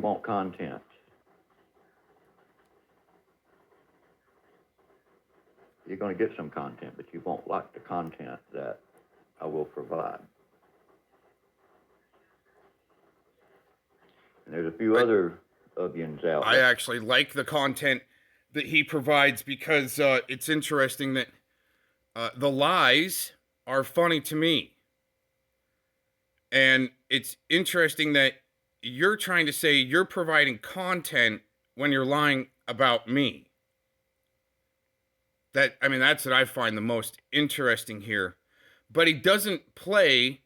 want content. You're going to get some content, but you won't like the content that I will provide. And there's a few other Ubians out I there. actually like the content that he provides because it's interesting that the lies are funny to me. And it's interesting that you're trying to say you're providing content when you're lying about me. That's what I find the most interesting here. But he doesn't play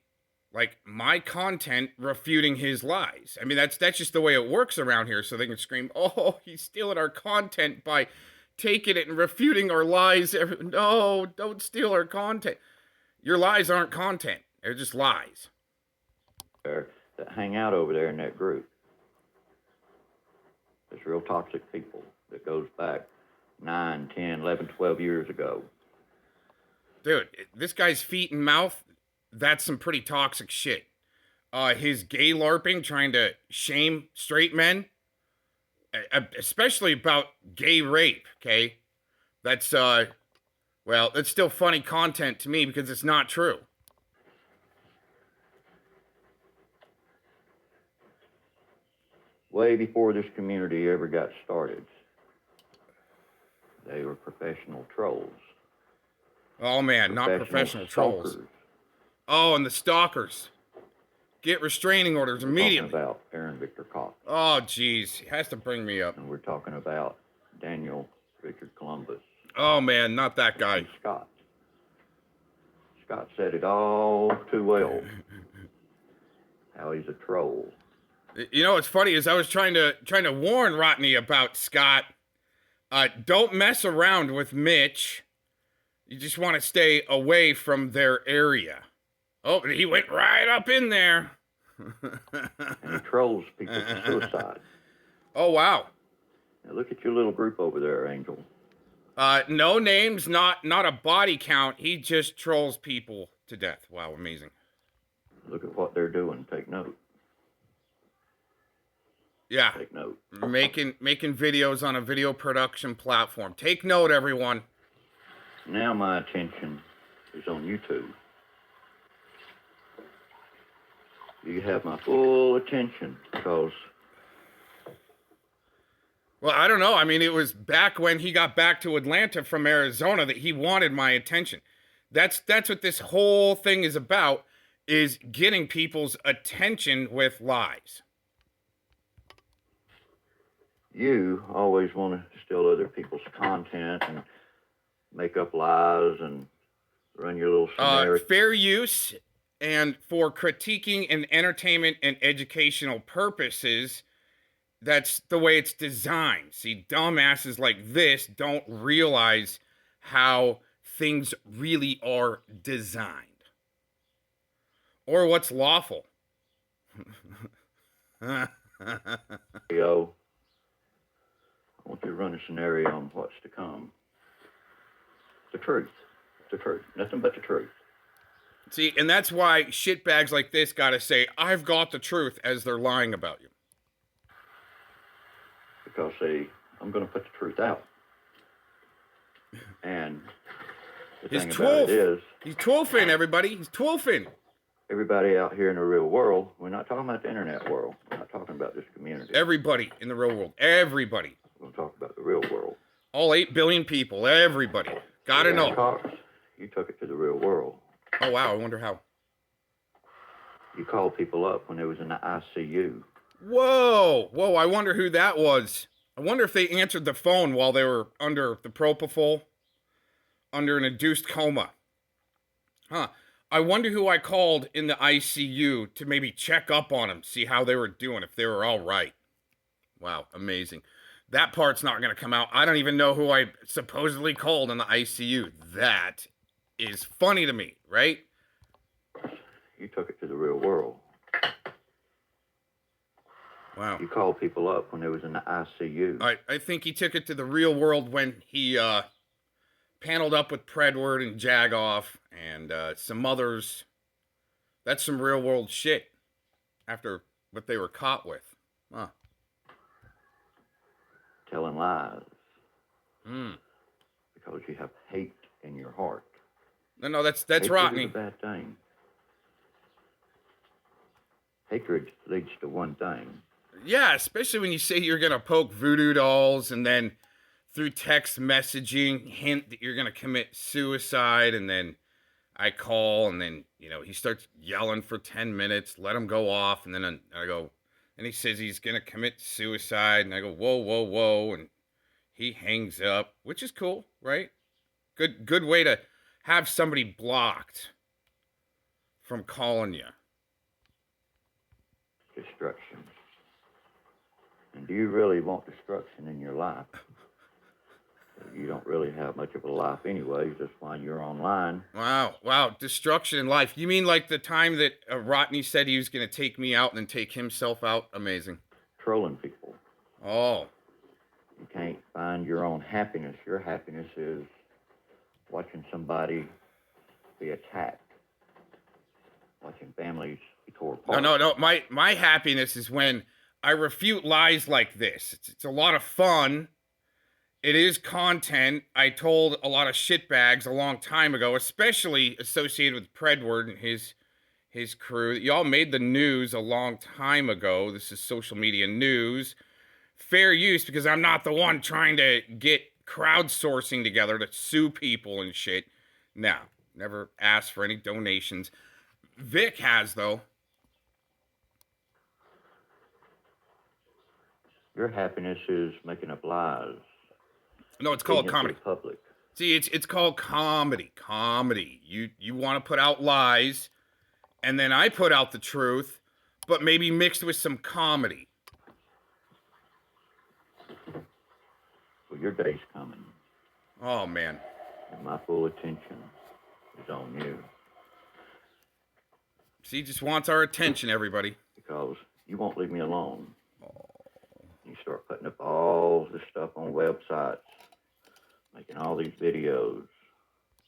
like my content refuting his lies. I mean, that's just the way it works around here. So they can scream, "Oh, he's stealing our content by taking it and refuting our lies." No, don't steal our content. Your lies aren't content. They're just lies. That hang out over there in that group. There's real toxic people that goes back 9, 10, 11, 12 years ago. Dude, this guy's feet and mouth, that's some pretty toxic shit. His gay LARPing, trying to shame straight men, especially about gay rape, okay? That's, that's still funny content to me because it's not true. Way before this community ever got started, they were professional trolls. Oh, man, not professional trolls. Oh, and the stalkers. Get restraining orders immediately. We're talking about Aaron Victor Cox. Oh, geez. He has to bring me up. And we're talking about Daniel Richard Columbus. Oh, man, not that guy. And Scott. Scott said it all too well. How he's a troll. You know what's funny is I was trying to warn Rotney about Scott. Don't mess around with Mitch. You just want to stay away from their area. Oh, he went right up in there. And he trolls people to suicide. Oh, wow. Now look at your little group over there, Angel. No names, not a body count. He just trolls people to death. Wow, amazing. Look at what they're doing. Take note. Yeah. Take note. Making videos on a video production platform. Take note, everyone. Now my attention is on YouTube. You have my full attention because... Well, I don't know. I mean, it was back when he got back to Atlanta from Arizona that he wanted my attention. That's what this whole thing is about, is getting people's attention with lies. You always want to steal other people's content and make up lies and run your little scenario. Fair use and for critiquing and entertainment and educational purposes, that's the way it's designed. See, dumbasses like this don't realize how things really are designed. Or what's lawful. Yo, I want you to run a scenario on what's to come. The truth. The truth. Nothing but the truth. See, and that's why shitbags like this gotta say, "I've got the truth," as they're lying about you. Because, see, I'm going to put the truth out. And the thing about it is... He's twolfing, everybody. He's twolfing. Everybody out here in the real world, we're not talking about the internet world. We're not talking about this community. Everybody in the real world. Everybody. We're going to talk about the real world. All 8 billion people. Everybody. Gotta know. Cox, you took it to the real world. Oh, wow. I wonder how. You called people up when they was in the ICU. Whoa. I wonder who that was. I wonder if they answered the phone while they were under the propofol, under an induced coma. Huh. I wonder who I called in the ICU to maybe check up on them, see how they were doing, if they were all right. Wow, amazing. That part's not going to come out. I don't even know who I supposedly called in the ICU. That is funny to me, right? You took it to the real world. Wow. You called people up when they was in the ICU. I think he took it to the real world when he paneled up with Predward and Jagoff and some others. That's some real world shit after what they were caught with. Huh. telling lies Hmm. because you have hate in your heart. No, that's Hatred Rotney. is a bad thing. Hatred leads to one thing. Yeah, especially when you say you're gonna poke voodoo dolls and then through text messaging hint that you're gonna commit suicide, and then I call, and then he starts yelling for 10 minutes, let him go off, and then I go, and he says he's gonna commit suicide, and I go, whoa, whoa, whoa, and he hangs up, which is cool, right? Good way to have somebody blocked from calling you. Destruction. And do you really want destruction in your life? You don't really have much of a life anyways. That's why you're online. Wow. Destruction in life. You mean like the time that Rotney said he was going to take me out and then take himself out? Amazing. Trolling people. Oh. You can't find your own happiness. Your happiness is watching somebody be attacked. Watching families be torn apart. No. My happiness is when I refute lies like this. It's a lot of fun. It is content. I told a lot of shitbags a long time ago, especially associated with Predward and his crew. Y'all made the news a long time ago. This is social media news. Fair use, because I'm not the one trying to get crowdsourcing together to sue people and shit. No, never asked for any donations. Vic has, though. Your happiness is making up lies. No, it's called comedy. Public. See, it's called comedy. Comedy. You want to put out lies, and then I put out the truth, but maybe mixed with some comedy. Well, your day's coming. Oh, man. And my full attention is on you. See, just wants our attention, everybody. Because you won't leave me alone. You start putting up all this stuff on websites, making all these videos.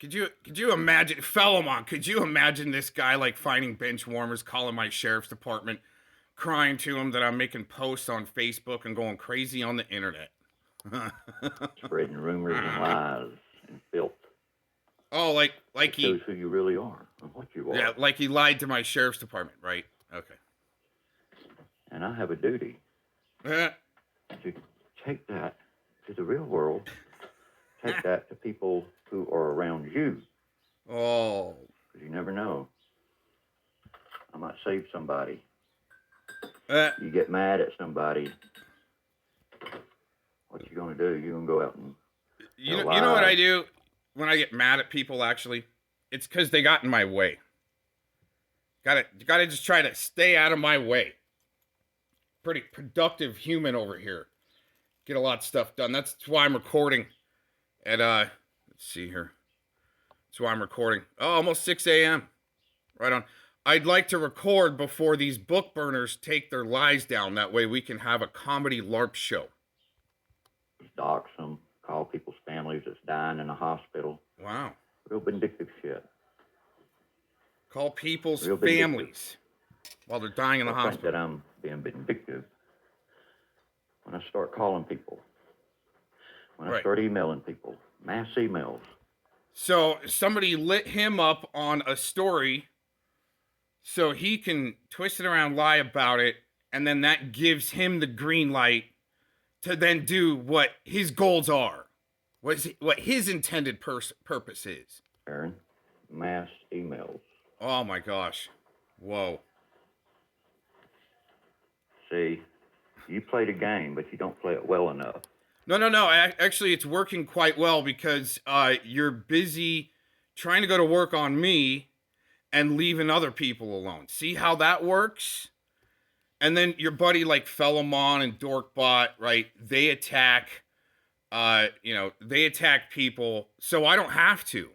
Could you imagine, Philemon, could you imagine this guy like finding bench warmers, calling my sheriff's department, crying to him that I'm making posts on Facebook and going crazy on the internet? Spreading rumors and lies and filth. Oh, like he shows who you really are and what you are. Yeah, like he lied to my sheriff's department, right? Okay. And I have a duty to take that to the real world. Take that to people who are around you. Oh. Because you never know. I might save somebody. You get mad at somebody. What you gonna do? You gonna go out and you know what I do when I get mad at people? Actually, it's because they got in my way. Gotta just try to stay out of my way. Pretty productive human over here. Get a lot of stuff done. That's why I'm recording at let's see here. That's why I'm recording. Oh, almost 6 a.m. Right on. I'd like to record before these book burners take their lies down. That way we can have a comedy LARP show. Dox them, call people's families that's dying in a hospital. Wow. Real vindictive shit. Call people's families while they're dying in the hospital. I think that I'm being vindictive when I start calling people. When I start emailing people. Mass emails. So somebody lit him up on a story so he can twist it around, lie about it, and then that gives him the green light to then do what his goals are, what his intended purpose is. Aaron, mass emails. Oh my gosh. Whoa. See, you play the game, but you don't play it well enough. No. Actually, it's working quite well because you're busy trying to go to work on me and leaving other people alone. See how that works? And then your buddy like Philemon and Dorkbot, right? They attack, they attack people, so I don't have to.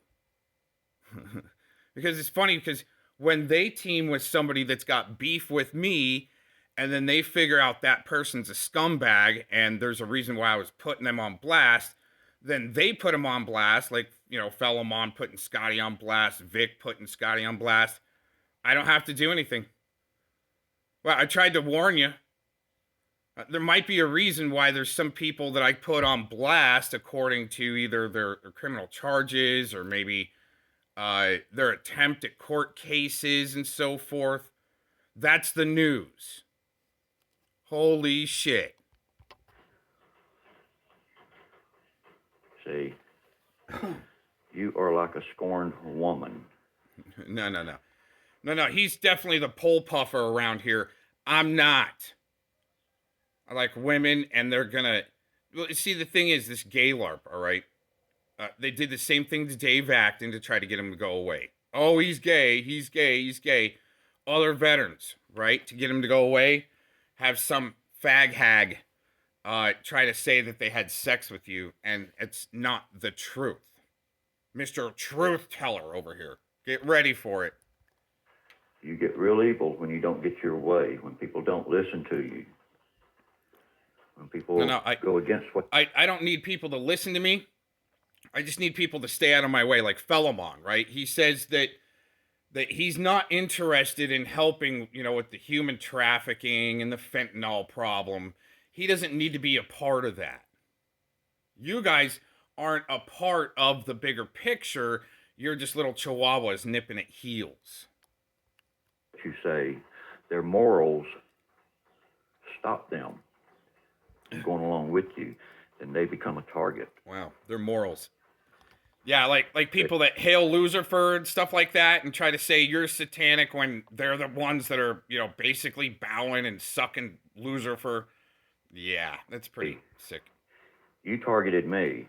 Because it's funny because when they team with somebody that's got beef with me, and then they figure out that person's a scumbag, and there's a reason why I was putting them on blast, then they put them on blast, like, Philemon putting Scotty on blast, Vic putting Scotty on blast. I don't have to do anything. Well, I tried to warn you. There might be a reason why there's some people that I put on blast according to either their criminal charges or maybe their attempt at court cases and so forth. That's the news. Holy shit. See, you are like a scorned woman. No, no, no. No, no, he's definitely the pole puffer around here. I'm not. I like women, and they're gonna. Well, see, the thing is, this gay LARP, all right? They did the same thing to Dave Acton to try to get him to go away. Oh, he's gay, he's gay, he's gay. Other veterans, right? To get him to go away, have some fag hag try to say that they had sex with you, and it's not the truth. Mr. Truth Teller over here. Get ready for it. You get real evil when you don't get your way, when people don't listen to you, when people go against what... I don't need people to listen to me. I just need people to stay out of my way, like Philemon, right? He says that he's not interested in helping, with the human trafficking and the fentanyl problem. He doesn't need to be a part of that. You guys aren't a part of the bigger picture. You're just little chihuahuas nipping at heels. You say their morals stop them from going along with you, then they become a target. Wow, their morals. Yeah, like people that hail Lucifer and stuff like that and try to say you're satanic when they're the ones that are, basically bowing and sucking Lucifer. Yeah, that's pretty sick. You targeted me.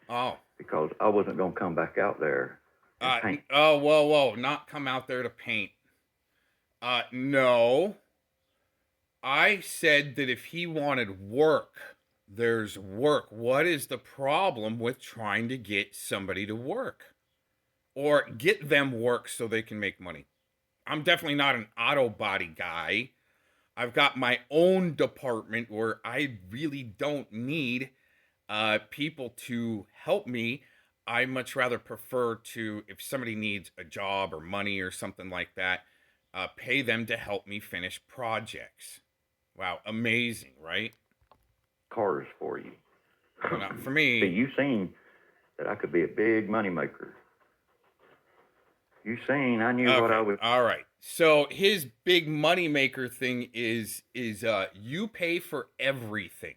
Oh. Because I wasn't going to come back out there and paint. Oh, whoa, not come out there to paint. No. I said that if he wanted work, there's work. What is the problem with trying to get somebody to work? Or get them work so they can make money? I'm definitely not an auto body guy. I've got my own department where I really don't need people to help me. I much rather prefer to, if somebody needs a job or money or something like that, pay them to help me finish projects. Wow, amazing, right? Cars for you. Well, not for me. See, you seen that I could be a big money maker. You seen I knew what I was. All right. So his big money maker thing is you pay for everything.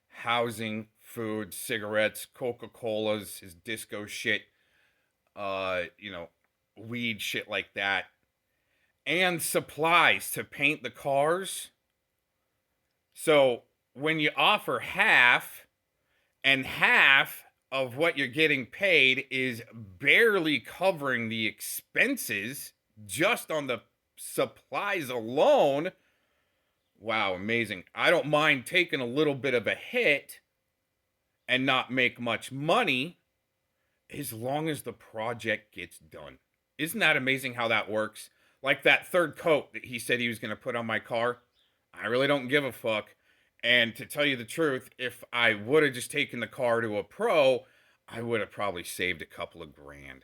Housing, food, cigarettes, Coca-Colas, his disco shit, weed shit like that. And supplies to paint the cars. So when you offer half, and half of what you're getting paid is barely covering the expenses just on the supplies alone. Wow, amazing. I don't mind taking a little bit of a hit and not make much money as long as the project gets done. Isn't that amazing how that works? Like that third coat that he said he was going to put on my car. I really don't give a fuck. And to tell you the truth, if I would have just taken the car to a pro, I would have probably saved a couple of grand.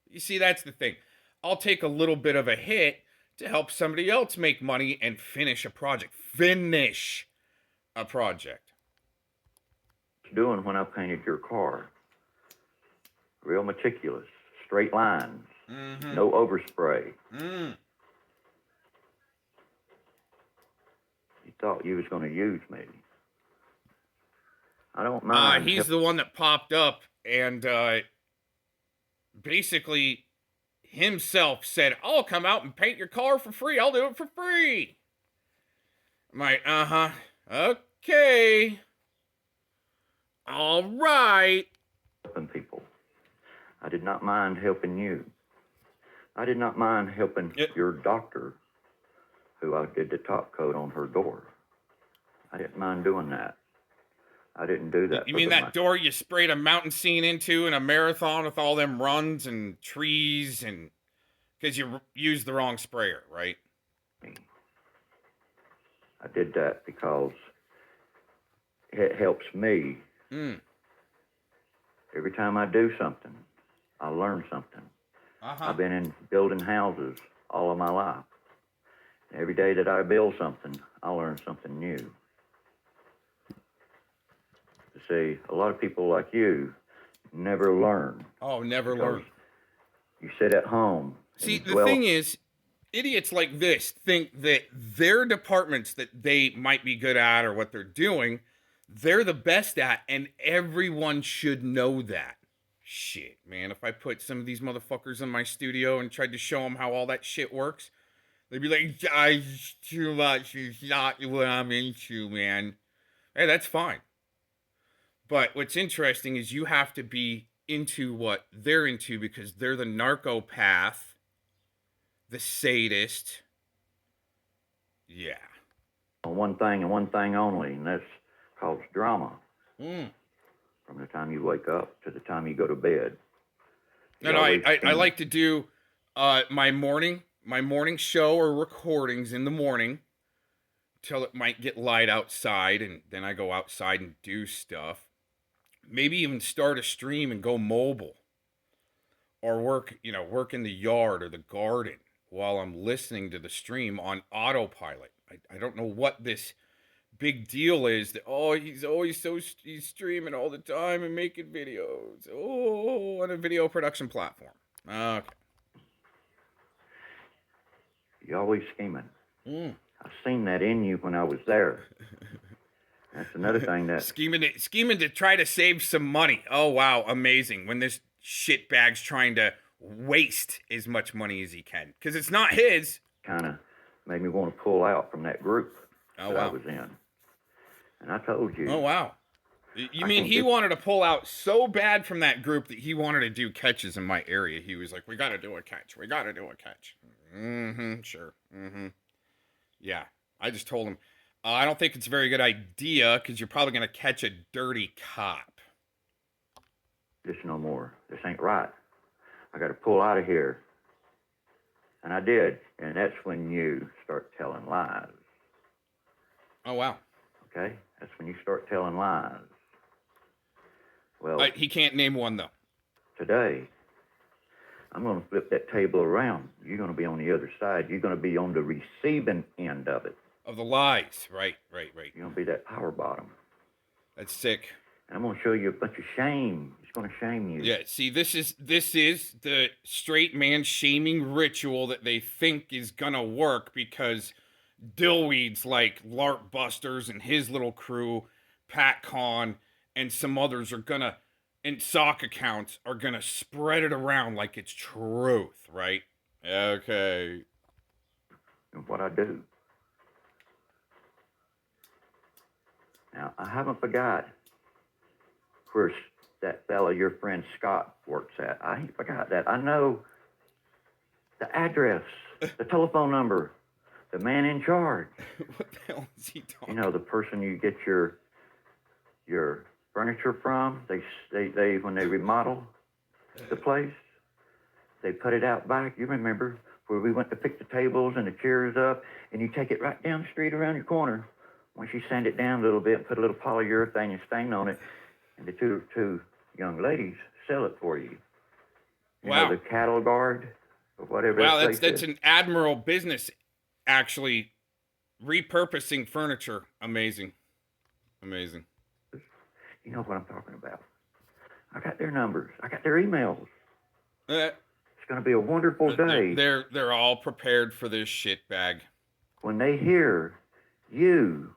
You see, that's the thing. I'll take a little bit of a hit to help somebody else make money and finish a project. Finish a project. Doing when I painted your car. Real meticulous. Straight lines. Mm-hmm. No overspray. You thought you was going to use me. I don't mind. He's the one that popped up and basically himself said, I'll come out and paint your car for free. I'll do it for free. I'm like, okay. All right. Helping people. I did not mind helping you. I did not mind helping your doctor, who I did the top coat on her door. I didn't mind doing that. I didn't do that. You mean that door you sprayed a mountain scene into in a marathon with all them runs and trees and because you used the wrong sprayer, right? I did that because it helps me. Every time I do something, I learn something. I've been in building houses all of my life. Every day that I build something, I learn something new. You see, a lot of people like you never learn. Oh, never learn. You sit at home. See, the thing is, idiots like this think that their departments that they might be good at or what they're doing, they're the best at, and everyone should know that. Shit, man, if I put some of these motherfuckers in my studio and tried to show them how all that shit works, they'd be like, it's too much, it's not what I'm into, man. Hey, that's fine. But what's interesting is you have to be into what they're into because they're the narcopath, the sadist. Yeah. One thing and one thing only, and that's called drama. From the time you wake up to the time you go to bed. No, I like to do my morning show or recordings in the morning till it might get light outside, and then I go outside and do stuff. Maybe even start a stream and go mobile. Or work in the yard or the garden while I'm listening to the stream on autopilot. I don't know what this big deal is that, he's streaming all the time and making videos. Oh, on a video production platform. Okay. You're always scheming. I've seen that in you when I was there. That's another thing that... scheming to try to save some money. Oh, wow, amazing. When this shitbag's trying to waste as much money as he can. Because it's not his. Kind of made me want to pull out from that group I was in. And I told you. Oh, wow. You mean he wanted to pull out so bad from that group that he wanted to do catches in my area? He was like, we got to do a catch. We got to do a catch. Sure. Yeah. I just told him, I don't think it's a very good idea because you're probably going to catch a dirty cop. This no more. This ain't right. I got to pull out of here. And I did. And that's when you start telling lies. Oh, wow. Okay? That's when you start telling lies. Well, he can't name one, though. Today, I'm going to flip that table around. You're going to be on the other side. You're going to be on the receiving end of it. Of the lies. Right. You're going to be that power bottom. That's sick. And I'm going to show you a bunch of shame. It's going to shame you. Yeah, see, this is the straight man shaming ritual that they think is going to work because dillweeds like LARP Busters and his little crew, Pat Con, and some others are going to, and sock accounts are going to spread it around like it's truth, right? Okay. And what I do. Now, I haven't forgot where that fella, your friend Scott, works at. I ain't forgot that. I know the address, the telephone number, the man in charge. What the hell is he talking? You know, the person you get your furniture from. They when they remodel the place, they put it out back. You remember where we went to pick the tables and the chairs up, and you take it right down the street around your corner. Once you sand it down a little bit and put a little polyurethane and stain on it, and the two young ladies sell it for you. You know, the cattle guard or whatever. Wow, that's an admirable business, actually. Repurposing furniture. Amazing. You know what I'm talking about. I got their numbers. I got their emails. It's going to be a wonderful day. They're all prepared for this shitbag. When they hear you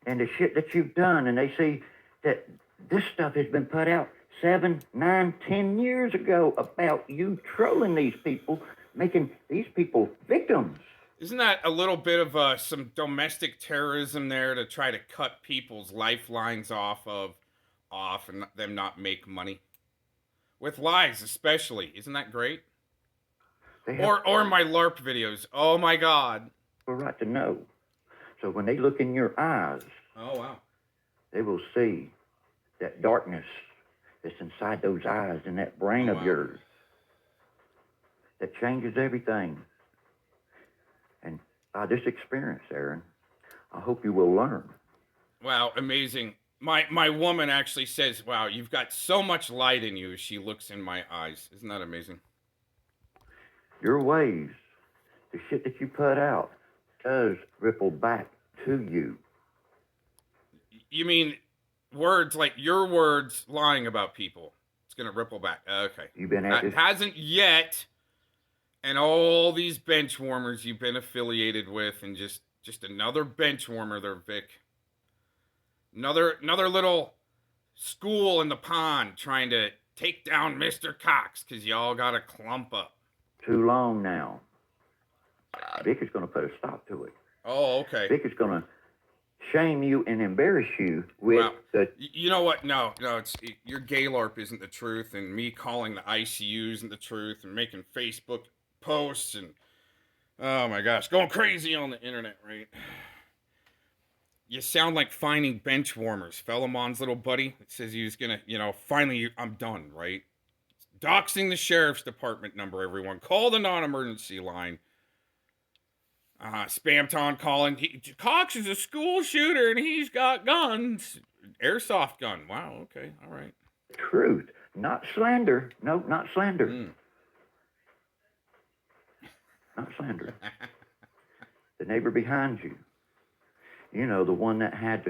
and the shit that you've done, and they see that this stuff has been put out 7, 9, 10 years ago about you trolling these people, making these people victims. Isn't that a little bit of some domestic terrorism there to try to cut people's lifelines off and them not make money? With lies, especially. Isn't that great? Or my LARP videos. Oh, my God. A right to know. So when they look in your eyes, oh, wow, they will see that darkness that's inside those eyes and that brain of yours that changes everything. And by this experience, Aaron, I hope you will learn. Wow, amazing. My woman actually says, wow, you've got so much light in you as she looks in my eyes. Isn't that amazing? Your ways the shit that you put out does ripple back to you. You mean words like your words lying about people? It's gonna ripple back. Okay. You've been at That this. hasn't yet. And all these bench warmers you've been affiliated with, and just another bench warmer there, Vic. Another little school in the pond trying to take down Mr. Cox because y'all got a clump up. Too long now. Vic is going to put a stop to it. Oh, okay. Vic is going to shame you and embarrass you with the... You know what? No, it's your Gaylorp isn't the truth, and me calling the ICU isn't the truth, and making Facebook posts, and oh my gosh, going crazy on the internet, right? You sound like finding bench warmers. Philemon's little buddy that says he was gonna, finally I'm done, right? Doxing the sheriff's department number, everyone. Call the non-emergency line. Spamton calling. Cox is a school shooter and he's got guns. Airsoft gun. Wow, okay, all right. Truth, not slander. No, not slander. Not slander. The neighbor behind you. You know, the one that had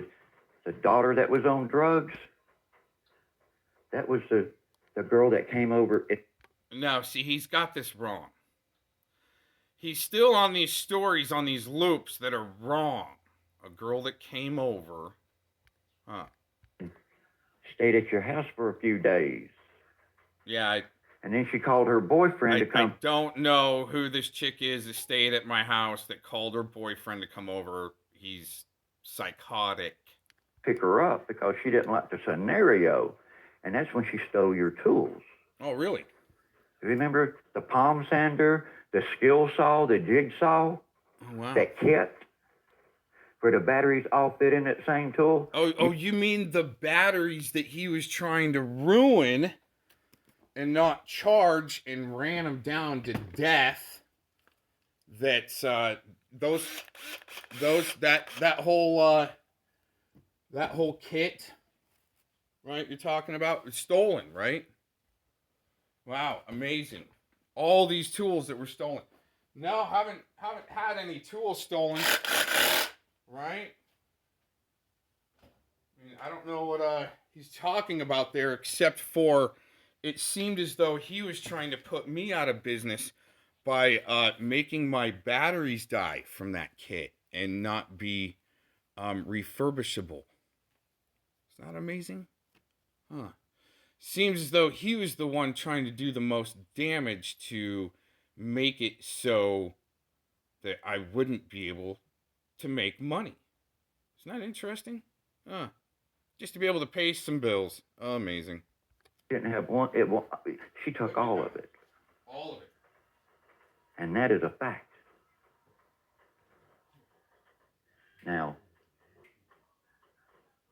the daughter that was on drugs. That was the girl that came over. No, see, he's got this wrong. He's still on these stories, on these loops that are wrong. A girl that came over. Stayed at your house for a few days. Yeah, and then she called her boyfriend to come. I don't know who this chick is that stayed at my house that called her boyfriend to come over. He's psychotic. Pick her up because she didn't like the scenario. And that's when she stole your tools. Oh, really? Remember the palm sander, the skill saw, the jigsaw? Oh, wow. That kit? Where the batteries all fit in that same tool? Oh, you mean the batteries that he was trying to ruin and not charge and ran them down to death? That's that whole kit, right? You're talking about it's stolen, right? Wow, amazing! All these tools that were stolen. No, haven't had any tools stolen, right? I mean, I don't know what he's talking about there, except for it seemed as though he was trying to put me out of business by making my batteries die from that kit and not be refurbishable. Is that amazing? Huh. Seems as though he was the one trying to do the most damage to make it so that I wouldn't be able to make money. Isn't that interesting? Huh. Just to be able to pay some bills. Amazing. Didn't have one. She took all of it. All of it. And that is a fact. Now,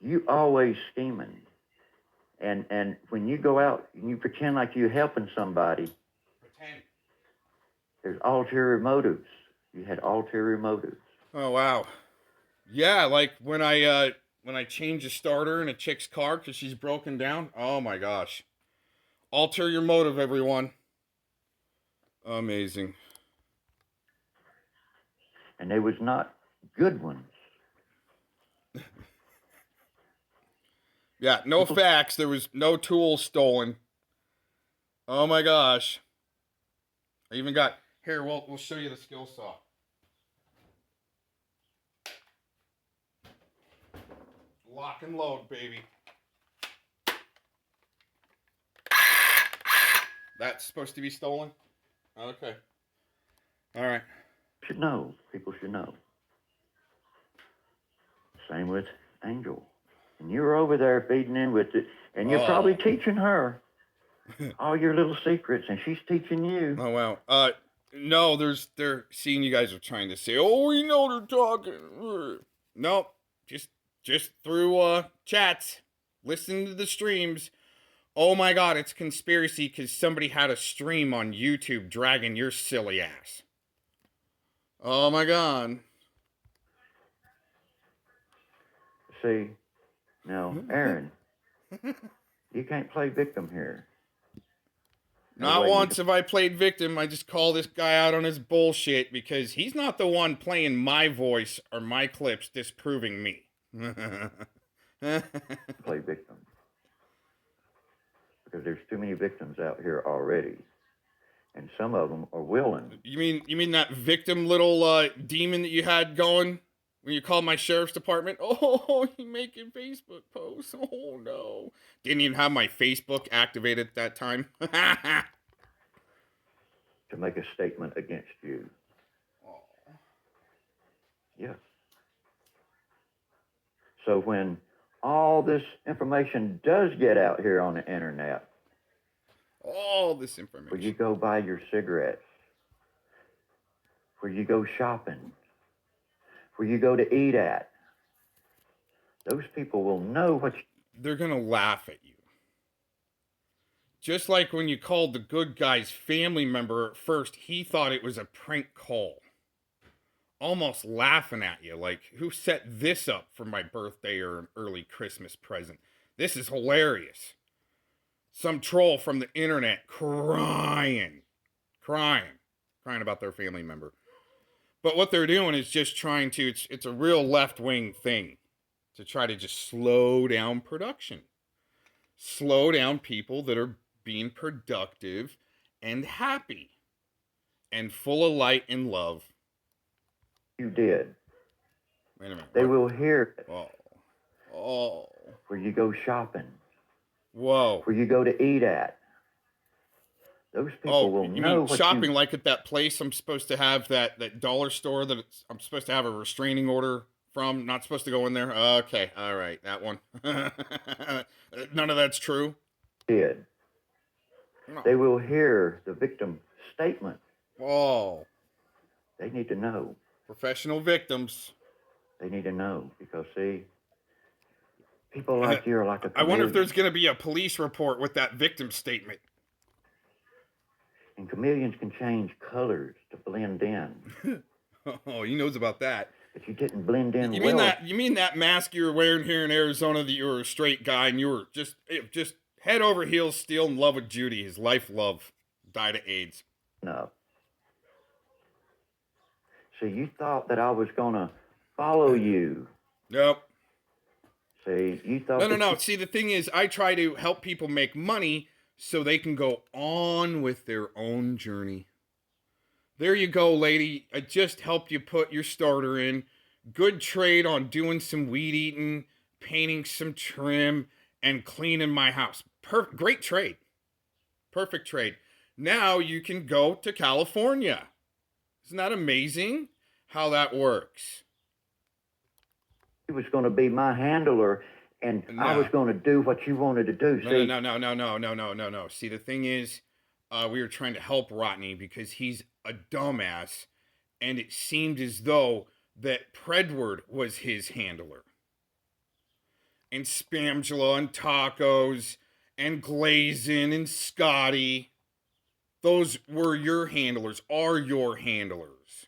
you always scheming. And when you go out and you pretend like you're helping somebody, there's ulterior motives. You had ulterior motives. Oh, wow. Yeah, like when I change a starter in a chick's car because she's broken down. Oh, my gosh. Ulterior motive, everyone. Amazing. And they was not good ones. Yeah, no facts. There was no tools stolen. Oh my gosh. I even got here. We'll show you the skill saw. Lock and load, baby. That's supposed to be stolen? Okay. All right. Should know. People should know. Same with Angel. And you're over there feeding in with it, and you're probably teaching her all your little secrets, and she's teaching you. Oh, wow. No, they're seeing you guys are trying to say, oh, we know they're talking. Nope. Just through chats, listening to the streams. Oh my God, it's conspiracy because somebody had a stream on YouTube dragging your silly ass. Oh my God. See, now, Aaron, you can't play victim here. Not once have I played victim. I just call this guy out on his bullshit because he's not the one playing my voice or my clips disproving me. Play victim. Because there's too many victims out here already. And some of them are willing. You mean that victim little demon that you had going when you called my sheriff's department? Oh, you making Facebook posts. Oh no. Didn't even have my Facebook activated at that time. To make a statement against you. Oh. Yes. So when all this information does get out here on the internet, all this information, where you go buy your cigarettes, where you go shopping, where you go to eat at, those people will know what they're gonna laugh at you. Just like when you called the good guy's family member at first, he thought it was a prank call. Almost laughing at you, like, who set this up for my birthday or an early Christmas present? This is hilarious. Some troll from the internet crying about their family member. But what they're doing is just trying to, it's a real left-wing thing to try to just slow down production. Slow down people that are being productive and happy and full of light and love. you did. Wait a minute. They what? will hear it. Oh. Where you go shopping. Whoa. Where you go to eat at. Those people will you know mean what shopping like at that place I'm supposed to have, that dollar store that I'm supposed to have a restraining order from? Not supposed to go in there? Okay, all right, that one. None of that's true? did. No. They will hear the victim statement. Whoa. They need to know. Professional victims. They need to know because, see, people like you are like a chameleon. I wonder if there's going to be a police report with that victim statement. And chameleons can change colors to blend in. Oh, he knows about that. But you didn't blend in You well. mean that mask you were wearing here in Arizona, that you were a straight guy and you were just head over heels still in love with Judy, his life love, died of AIDS. No. See, you thought that I was going to follow you. Nope. See, you thought... No. See, the thing is, I try to help people make money so they can go on with their own journey. There you go, lady. I just helped you put your starter in. Good trade on doing some weed eating, painting some trim, and cleaning my house. Great trade. Perfect trade. Now you can go to California. Isn't that amazing how that works? He was going to be my handler, and no. I was going to do what you wanted to do. No. See, the thing is, we were trying to help Rotney because he's a dumbass, and it seemed as though that Predward was his handler. And Spamula and Tacos and Glazin and Scotty, those were your handlers, are your handlers.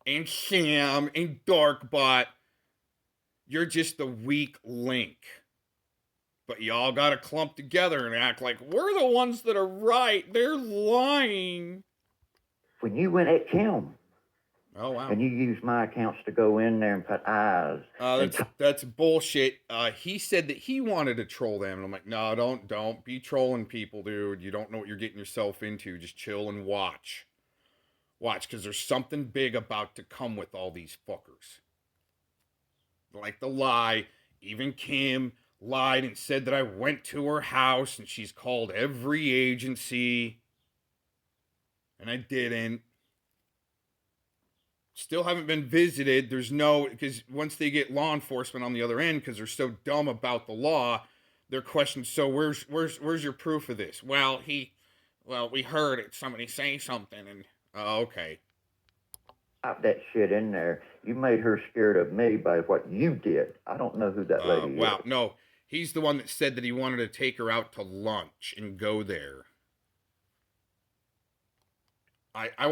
And Sam and Darkbot, you're just the weak link. But y'all gotta clump together and act like we're the ones that are right. They're lying. When you went at Kim. Oh, wow. And you used my accounts to go in there and put eyes. That's bullshit. He said that he wanted to troll them. And I'm like, no, don't be trolling people, dude. You don't know what you're getting yourself into. Just chill and watch. Watch, because there's something big about to come with all these fuckers. Like the lie. Even Kim lied and said that I went to her house and she's called every agency. And I didn't. Still haven't been visited. There's no, because once they get law enforcement on the other end, because they're so dumb about the law, they're questioned. So where's your proof of this? Well, we heard it. Somebody say something, and okay. Pop that shit in there. You made her scared of me by what you did. I don't know who that lady is. Wow, no, he's the one that said that he wanted to take her out to lunch and go there. I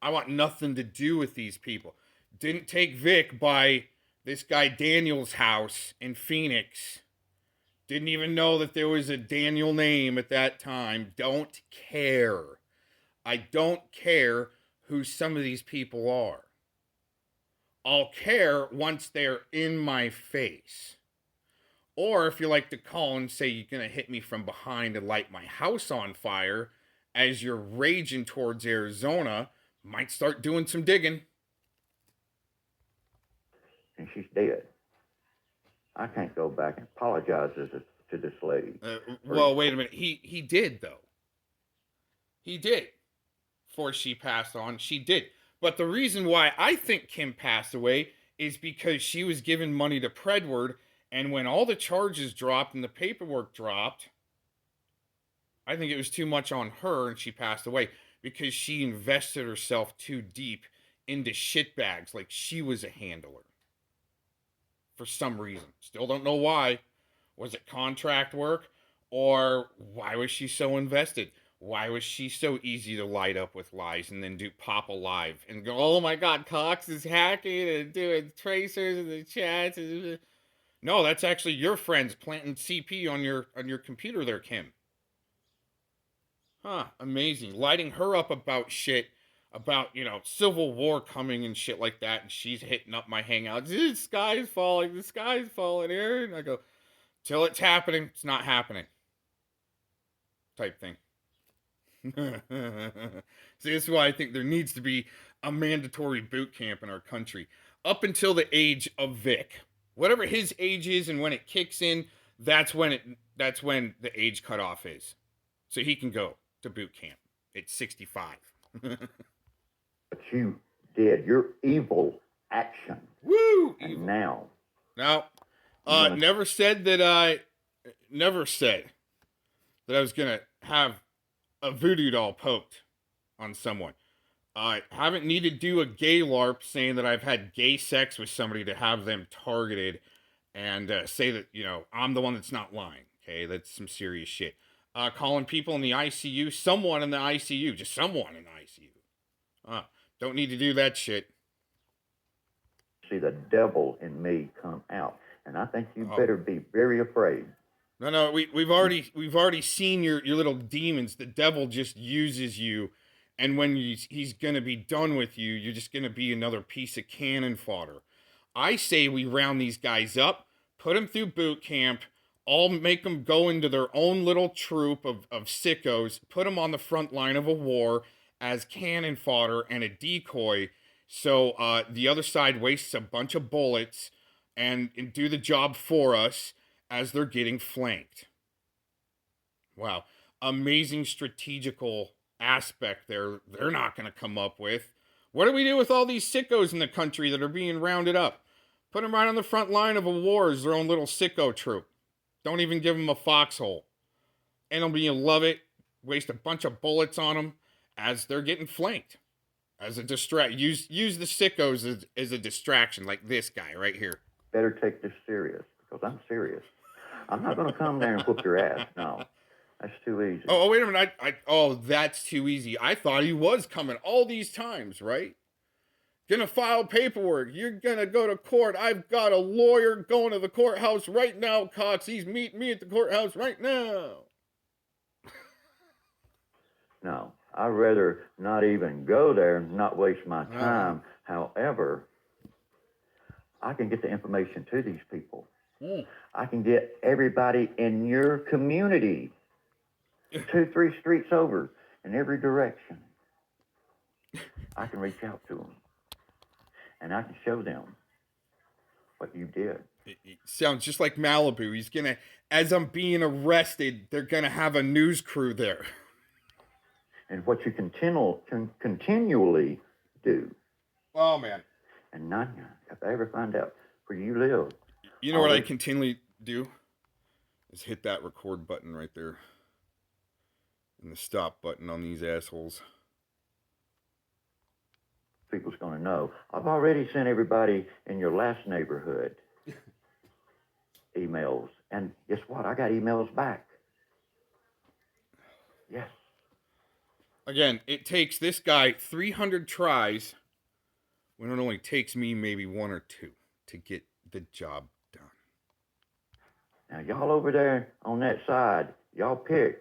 want nothing to do with these people. Didn't take Vic by this guy Daniel's house in Phoenix. Didn't even know that there was a Daniel name at that time. Don't care. I don't care who some of these people are. I'll care once they're in my face. Or if you like to call and say you're going to hit me from behind and light my house on fire as you're raging towards Arizona, might start doing some digging. And she's dead. I can't go back and apologize to this lady. Well, wait a minute. He did, though. He did. Before she passed on, she did. But the reason why I think Kim passed away is because she was giving money to Predward, and when all the charges dropped and the paperwork dropped, I think it was too much on her and she passed away because she invested herself too deep into shitbags like she was a handler. For some reason. Still don't know why. Was it contract work? Or why was she so invested? Why was she so easy to light up with lies and then do pop a live and go, oh my God, Cox is hacking and doing tracers in the chats. No, that's actually your friends planting CP on your computer there, Kim. Huh, amazing. Lighting her up about shit, about, Civil War coming and shit like that, and she's hitting up my hangouts. The sky's falling here. And I go, till it's happening, it's not happening. Type thing. See, this is why I think there needs to be a mandatory boot camp in our country. Up until the age of Vic. Whatever his age is and when it kicks in, that's when the age cutoff is. So he can go to boot camp at 65. But you did your evil action. Woo! And evil. now. Never said that I was gonna have a voodoo doll poked on someone. I haven't needed to do a gay LARP saying that I've had gay sex with somebody to have them targeted and say that, I'm the one that's not lying. Okay, that's some serious shit. Calling people in the ICU, someone in the ICU, just someone in the ICU. Don't need to do that shit. See the devil in me come out, and I think you better be very afraid. No, we've already seen your little demons. The devil just uses you, and when he's gonna be done with you, you're just gonna be another piece of cannon fodder. I say we round these guys up, put them through boot camp, all make them go into their own little troop of sickos, put them on the front line of a war as cannon fodder and a decoy, so the other side wastes a bunch of bullets and do the job for us as they're getting flanked. Wow. Amazing strategical aspect there they're not going to come up with. What do we do with all these sickos in the country that are being rounded up? Put them right on the front line of a war as their own little sicko troop. Don't even give them a foxhole. Enemy will love it. Waste a bunch of bullets on them as they're getting flanked. As a use the sickos as a distraction, like this guy right here. Better take this serious, because I'm serious. I'm not going to come there and whoop your ass. No, that's too easy. Oh, wait a minute. That's too easy. I thought he was coming all these times, right? Gonna file paperwork. You're gonna go to court. I've got a lawyer going to the courthouse right now, Cox. He's meeting me at the courthouse right now. No, I'd rather not even go there and not waste my time. However, I can get the information to these people. I can get everybody in your community 2-3 streets over in every direction. I can reach out to them, and I can show them what you did. It sounds just like Malibu. He's gonna, as I'm being arrested, they're gonna have a news crew there. And what you continually do. Oh, man. And not, if I ever find out where you live. You know what I continually do? Is hit that record button right there. And the stop button on these assholes. People's going to know. I've already sent everybody in your last neighborhood emails. And guess what? I got emails back. Yes. Again, it takes this guy 300 tries when it only takes me maybe 1 or 2 to get the job done. Now, y'all over there on that side, y'all pick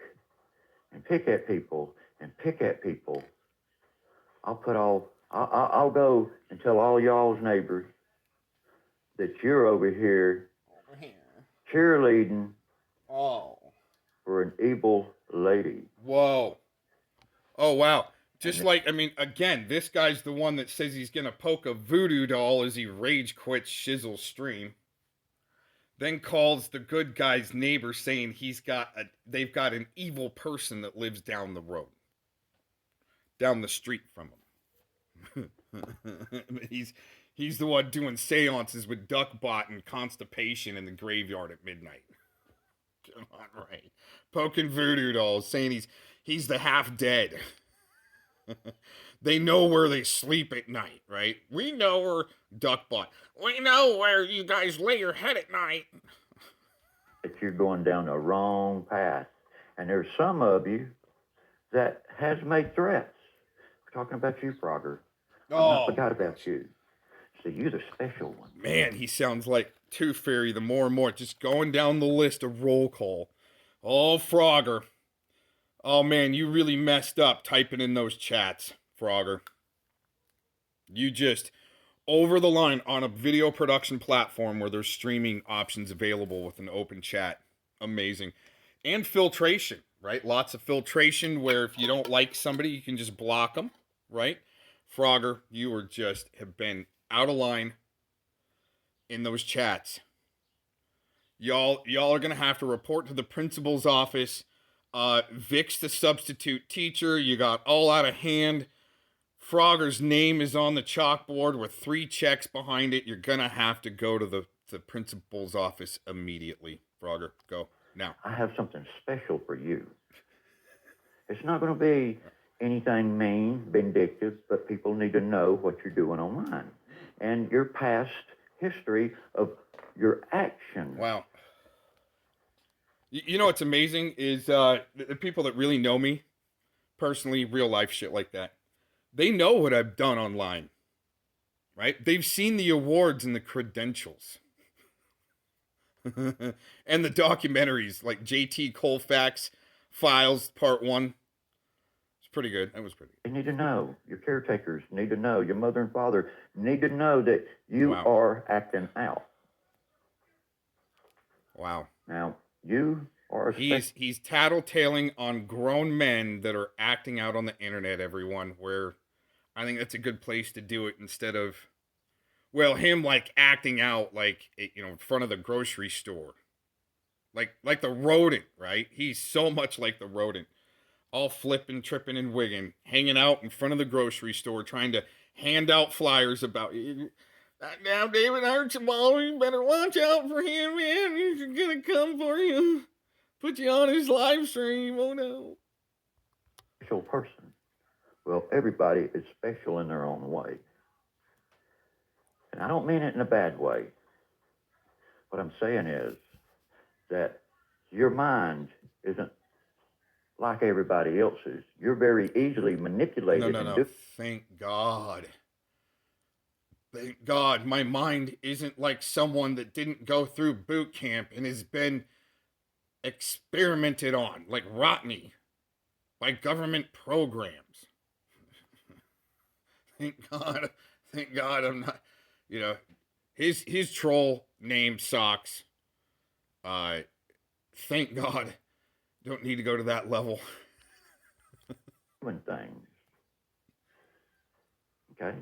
and pick at people and pick at people. I'll go and tell all y'all's neighbors that you're over here cheerleading for an evil lady. Whoa. Oh, wow. Just like, I mean, again, this guy's the one that says he's going to poke a voodoo doll as he rage quits Shizzle's stream. Then calls the good guy's neighbor saying they've got an evil person that lives down the road. Down the street from him. He's the one doing seances with Duckbot and Constipation in the graveyard at midnight. Come on, Ray. Poking voodoo dolls, saying he's the half dead. They know where they sleep at night, right? We know where Duckbot. We know where you guys lay your head at night. That you're going down the wrong path. And there's some of you that has made threats. We're talking about you, Frogger. I forgot about you. So you're the special one. Man, he sounds like Tooth Fairy the more and more. Just going down the list of roll call. Oh, Frogger. Oh, man, you really messed up typing in those chats, Frogger. You just over the line on a video production platform where there's streaming options available with an open chat. Amazing. And filtration, right? Lots of filtration where if you don't like somebody, you can just block them, right? Frogger, you have been out of line in those chats. Y'all are going to have to report to the principal's office. Vic's the substitute teacher. You got all out of hand. Frogger's name is on the chalkboard with 3 checks behind it. You're going to have to go to the principal's office immediately. Frogger, go now. I have something special for you. It's not going to be anything mean, vindictive, but people need to know what you're doing online and your past history of your action. Wow. You know what's amazing is the people that really know me personally, real life shit like that, they know what I've done online, right? They've seen the awards and the credentials and the documentaries like JT Colfax Files Part 1. It's pretty good. That was pretty good. You need to know. Your caretakers need to know. Your mother and father need to know that you are acting out. Wow. Now, you are he's tattletaling on grown men that are acting out on the internet, everyone, where I think that's a good place to do it instead of, well, him like acting out like, in front of the grocery store. Like the rodent, right? He's so much like the rodent. All flipping, tripping, and wigging, hanging out in front of the grocery store, trying to hand out flyers about, now David Archibald, you better watch out for him, man. He's gonna come for you. Put you on his live stream, oh no. Special person. Well, everybody is special in their own way. And I don't mean it in a bad way. What I'm saying is that your mind isn't like everybody else's. You're very easily manipulated. No. Thank God. Thank God my mind isn't like someone that didn't go through boot camp and has been experimented on, like Rotney, by government programs. Thank God I'm not, his troll name sucks. Thank God don't need to go to that level. Things. Okay?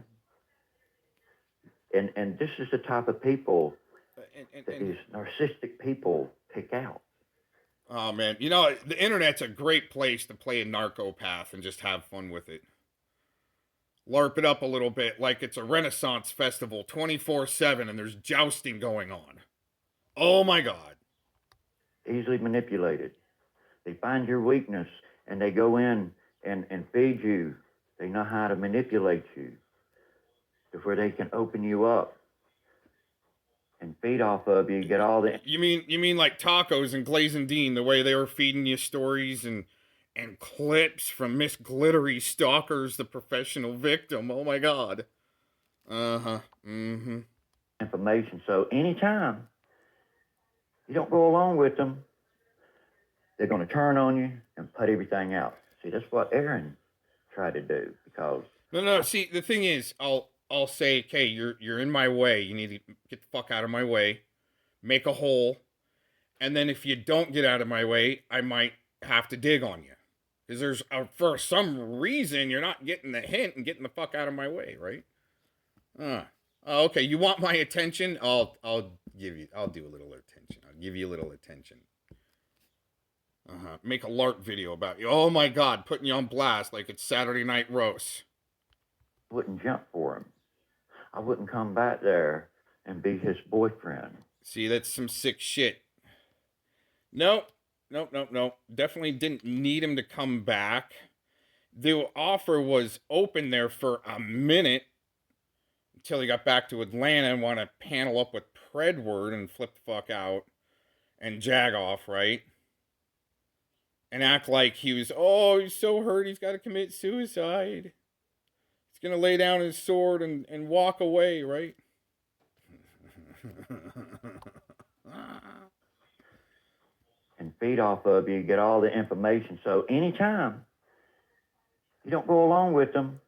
And this is the type of people that these narcissistic people pick out. Oh, man. The internet's a great place to play a narcopath and just have fun with it. LARP it up a little bit like it's a Renaissance festival 24/7 and there's jousting going on. Oh, my God. Easily manipulated. They find your weakness and they go in and feed you. They know how to manipulate you to where they can open you up and feed off of you, get all the... You mean like Tacos and Glazendine, the way they were feeding you stories and clips from Miss Glittery Stalkers, the professional victim. Oh, my God. Uh-huh. Mm-hmm. Information. So anytime You don't go along with them, they're going to turn on you and put everything out. See, that's what Aaron tried to do because. No. See, the thing is, I'll say, okay, you're in my way. You need to get the fuck out of my way. Make a hole, and then if you don't get out of my way, I might have to dig on you. Because there's for some reason you're not getting the hint and getting the fuck out of my way, right? Okay, you want my attention? I'll do a little attention. I'll give you a little attention. Make a LARP video about you. Oh my God, putting you on blast like it's Saturday Night Roast. I wouldn't jump for him. I wouldn't come back there and be his boyfriend. See, that's some sick shit. Nope. Definitely didn't need him to come back. The offer was open there for a minute until he got back to Atlanta and want to panel up with Predward and flip the fuck out and jag off, right? And act like he's so hurt he's got to commit suicide. He's going to lay down his sword and walk away, right? And feed off of you, get all the information. So anytime you don't go along with them,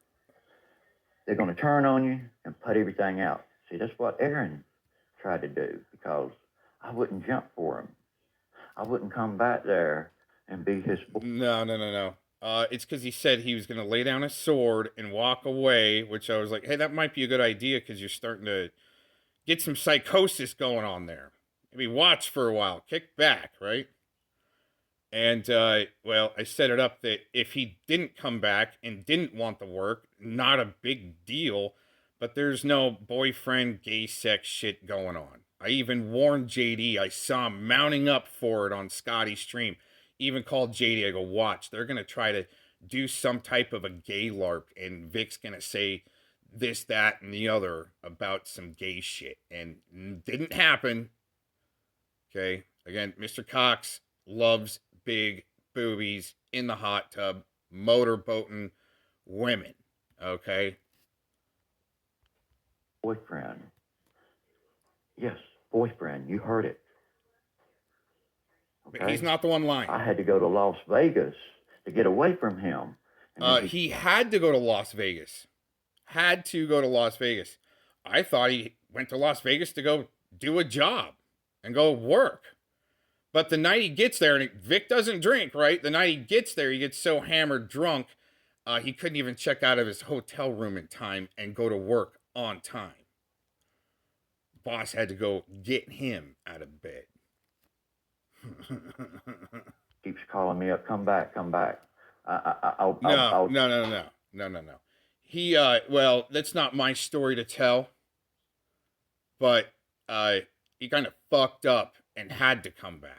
they're going to turn on you and put everything out. See, that's what Aaron tried to do because I wouldn't jump for him. I wouldn't come back there and be his. No. It's because he said he was going to lay down his sword and walk away, which I was like, hey, that might be a good idea because you're starting to get some psychosis going on there. Maybe watch for a while, kick back, right? And, well, I set it up that if he didn't come back and didn't want the work, not a big deal, but there's no boyfriend gay sex shit going on. I even warned JD. I saw him mounting up for it on Scotty's stream. Even called JD. I go, watch, they're going to try to do some type of a gay LARP, and Vic's going to say this, that, and the other about some gay shit. And didn't happen. Okay? Again, Mr. Cox loves big boobies in the hot tub, motorboating women. Okay? Boyfriend. Yes, boyfriend. You heard it. Okay? But he's not the one lying. I had to go to Las Vegas to get away from him. He had to go to Las Vegas. Had to go to Las Vegas. I thought he went to Las Vegas to go do a job and go work. But the night he gets there, and Vic doesn't drink, right? The night he gets there, he gets so hammered drunk, he couldn't even check out of his hotel room in time and go to work on time. Boss had to go get him out of bed. Keeps calling me up, come back. No. He, well, that's not my story to tell, but he kind of fucked up and had to come back.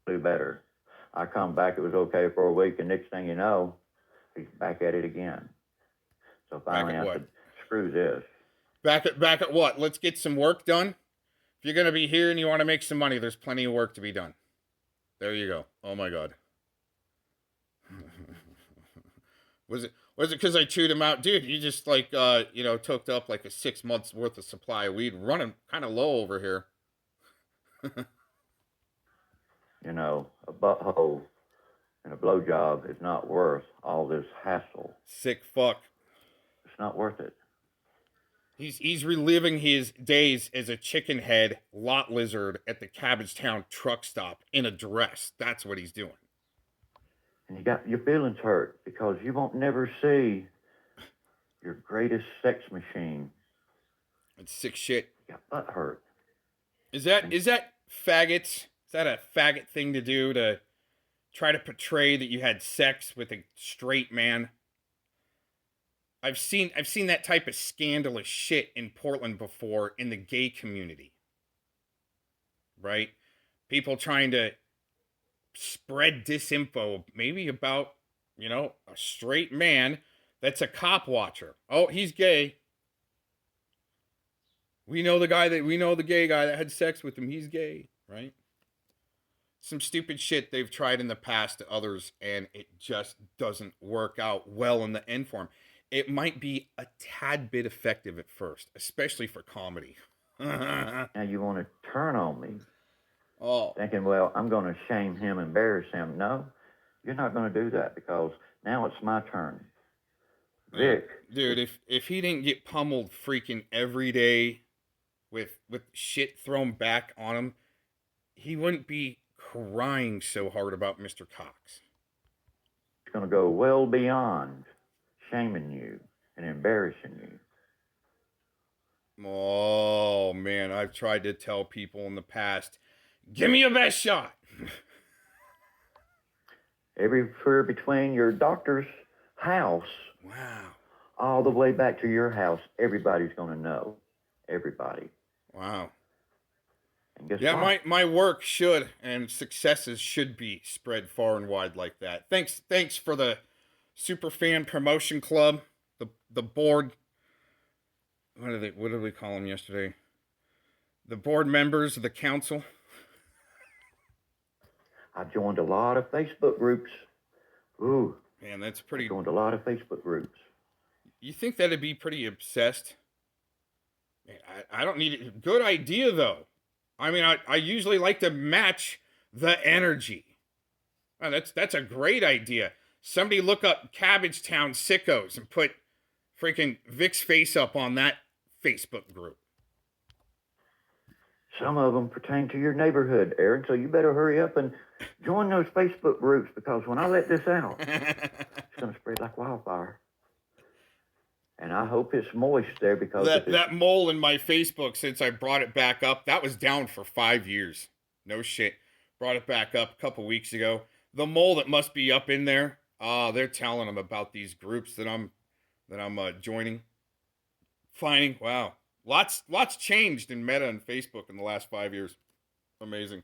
Do better. I come back, it was okay for a week, and next thing you know, he's back at it again. So finally I said, screw this. Back at what? Let's get some work done. If you're going to be here and you want to make some money, there's plenty of work to be done. There you go. Oh my God. Was it because I chewed him out? Dude, you just like, took up like a 6 months worth of supply of weed, running kind of low over here. A butthole and a blowjob is not worth all this hassle. Sick fuck. It's not worth it. He's reliving his days as a chicken head lot lizard at the Cabbagetown truck stop in a dress. That's what he's doing. And you got your feelings hurt because you won't never see your greatest sex machine. It's sick shit. You got butt hurt. Is that faggots? Is that a faggot thing to do, to try to portray that you had sex with a straight man? I've seen that type of scandalous shit in Portland before in the gay community. Right? People trying to spread disinfo, maybe about, a straight man that's a cop watcher. Oh, he's gay. We know the gay guy that had sex with him. He's gay, right? Some stupid shit they've tried in the past to others, and it just doesn't work out well in the end for them. It might be a tad bit effective at first, especially for comedy. Now you want to turn on me, Oh. thinking, well, I'm going to shame him, embarrass him. No, you're not going to do that because now it's my turn. Vic. Dude, if he didn't get pummeled freaking every day with shit thrown back on him, he wouldn't be crying so hard about Mr. Cox. It's going to go well beyond shaming you and embarrassing you. Oh, man, I've tried to tell people in the past, give me your best shot. Everywhere between your doctor's house, Wow, all the way back to your house, everybody's going to know. Everybody. Wow. And guess Yeah, what? my work should and successes should be spread far and wide like that. Thanks for the Superfan Promotion Club, the board. What did we call them yesterday? The board members of the council. I joined a lot of Facebook groups. Ooh. Man, that's pretty. I joined a lot of Facebook groups. You think that'd be pretty obsessed? Man, I don't need it. Good idea though. I mean, I usually like to match the energy. Oh, that's a great idea. Somebody look up Cabbagetown Sickos and put freaking Vic's face up on that Facebook group. Some of them pertain to your neighborhood, Aaron, so you better hurry up and join those Facebook groups because when I let this out, it's going to spread like wildfire. And I hope it's moist there because that mole in my Facebook, since I brought it back up, that was down for 5 years. No shit. Brought it back up a couple weeks ago. The mole that must be up in there, they're telling them about these groups that I'm joining. Finding, wow. Lots changed in Meta and Facebook in the last 5 years. Amazing.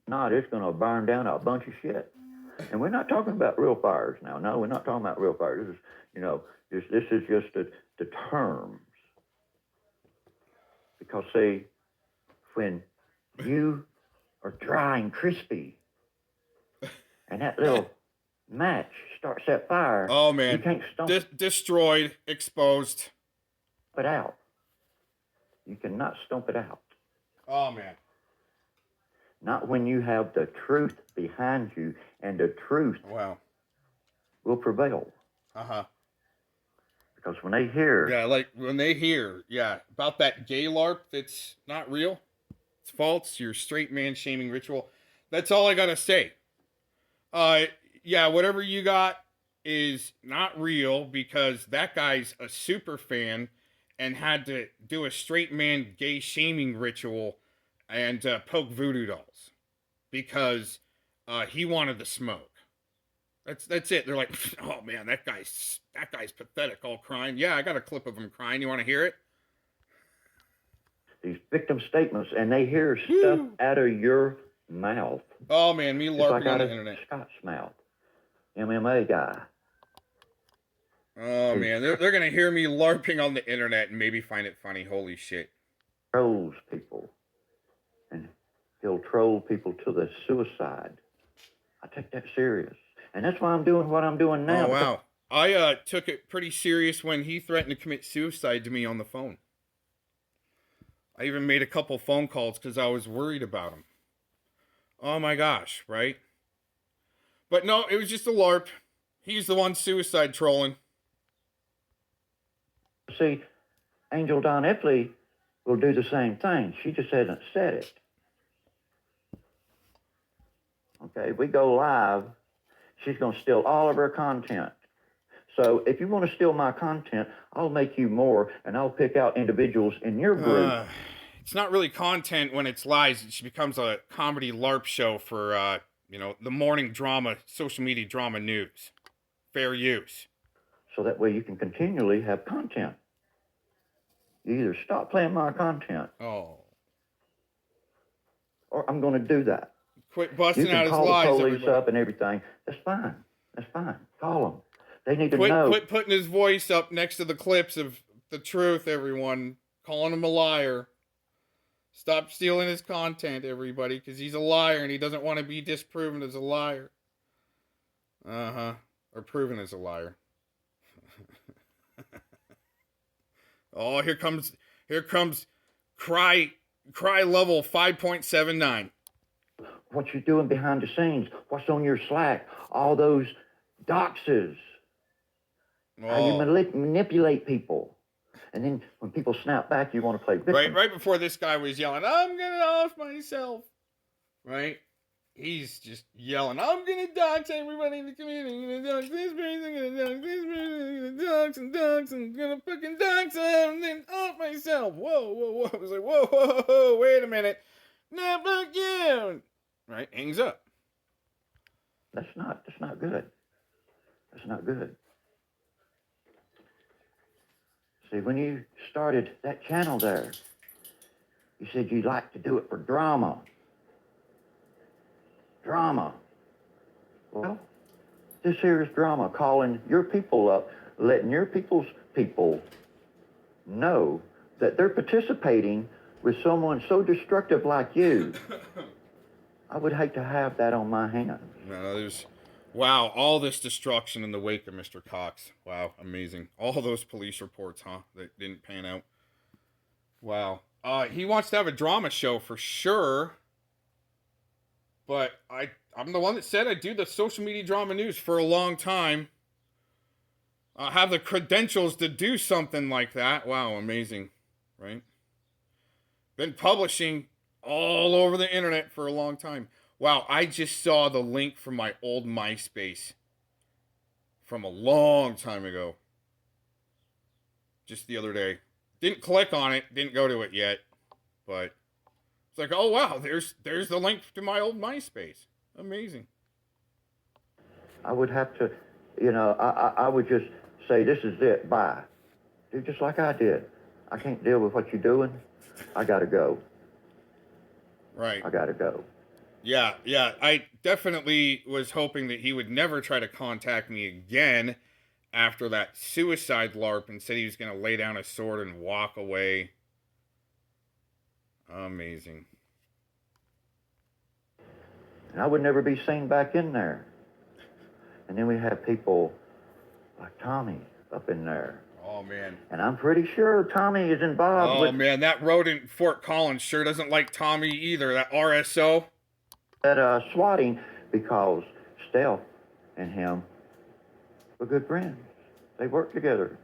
Not, it's going to burn down a bunch of shit. And we're not talking about real fires now. No, we're not talking about real fires. This is, this is just the terms. Because, see, when you are dry and crispy and that little match starts that fire, oh, man. You can't stomp destroyed, exposed. it out. You cannot stomp it out. Oh, man. Not when you have the truth behind you, and the truth will prevail. Uh-huh. Because when they hear... Yeah, like when they hear, about that gay LARP that's not real, it's false, your straight man shaming ritual, that's all I gotta say. Whatever you got is not real because that guy's a super fan and had to do a straight man gay shaming ritual and poke voodoo dolls because he wanted the smoke. That's it. They're like, oh man, that guy's pathetic, all crying. Yeah, I got a clip of him crying. You want to hear it? These victim statements, and they hear stuff out of your mouth. Oh man, me LARPing like on out the of internet. Scott's mouth. MMA guy. Oh man, they're gonna hear me LARPing on the internet and maybe find it funny. Holy shit. Trolls people. And he'll troll people to the suicide. I take that serious. And that's why I'm doing what I'm doing now. Oh, wow. I took it pretty serious when he threatened to commit suicide to me on the phone. I even made a couple phone calls because I was worried about him. Oh my gosh, right? But no, it was just a LARP. He's the one suicide trolling. See, Angel Don Epley will do the same thing. She just hasn't said it. Okay, we go live. She's going to steal all of her content. So if you want to steal my content, I'll make you more, and I'll pick out individuals in your group. It's not really content when it's lies. It becomes a comedy LARP show for, the morning drama, social media drama news. Fair use. So that way you can continually have content. You either stop playing my content. Oh. Or I'm going to do that. Quit busting out his lies, You can call the police everybody. up and everything. That's fine. That's fine. Call them. They need to know. Quit putting his voice up next to the clips of the truth, everyone. Calling him a liar. Stop stealing his content, everybody, because he's a liar and he doesn't want to be disproven as a liar. Uh-huh. Or proven as a liar. Oh, here comes Cry level 5.79. What you're doing behind the scenes, what's on your Slack, all those doxes, how you manipulate people. And then when people snap back, you want to play victim. Right before this guy was yelling, I'm gonna off myself. Right? He's just yelling, I'm gonna dox everybody in the community. I'm gonna dox this person, I'm gonna dox this person, I'm gonna dox, I'm gonna fucking dox them, and then off myself. Whoa. I was like, whoa, wait a minute. Now fuck you. Right? Hangs up. That's not good. That's not good. See, when you started that channel there, you said you like to do it for drama. Drama. Well, this here is drama, calling your people up, letting your people's people know that they're participating with someone so destructive like you. I would hate to have that on my hands. No, wow, all this destruction in the wake of Mr. Cox. Wow, amazing. All those police reports, huh, that didn't pan out. Wow. He wants to have a drama show for sure. But I'm the one that said I do the social media drama news for a long time. I have the credentials to do something like that. Wow, amazing, right? Been publishing all over the internet for a long time. Wow, I just saw the link from my old MySpace from a long time ago. Just the other day. Didn't click on it, didn't go to it yet, but it's like, oh wow, there's the link to my old MySpace. Amazing. I would have to, I would just say, this is it, bye. Do just like I did. I can't deal with what you're doing. I gotta go. Right. I gotta go. Yeah. I definitely was hoping that he would never try to contact me again after that suicide LARP and said he was going to lay down a sword and walk away. Amazing. And I would never be seen back in there. And then we have people like Tommy up in there. Oh, man. And I'm pretty sure Tommy is involved with... Oh, man, that rodent in Fort Collins sure doesn't like Tommy either, that RSO. That swatting, because Stealth and him were good friends. They worked together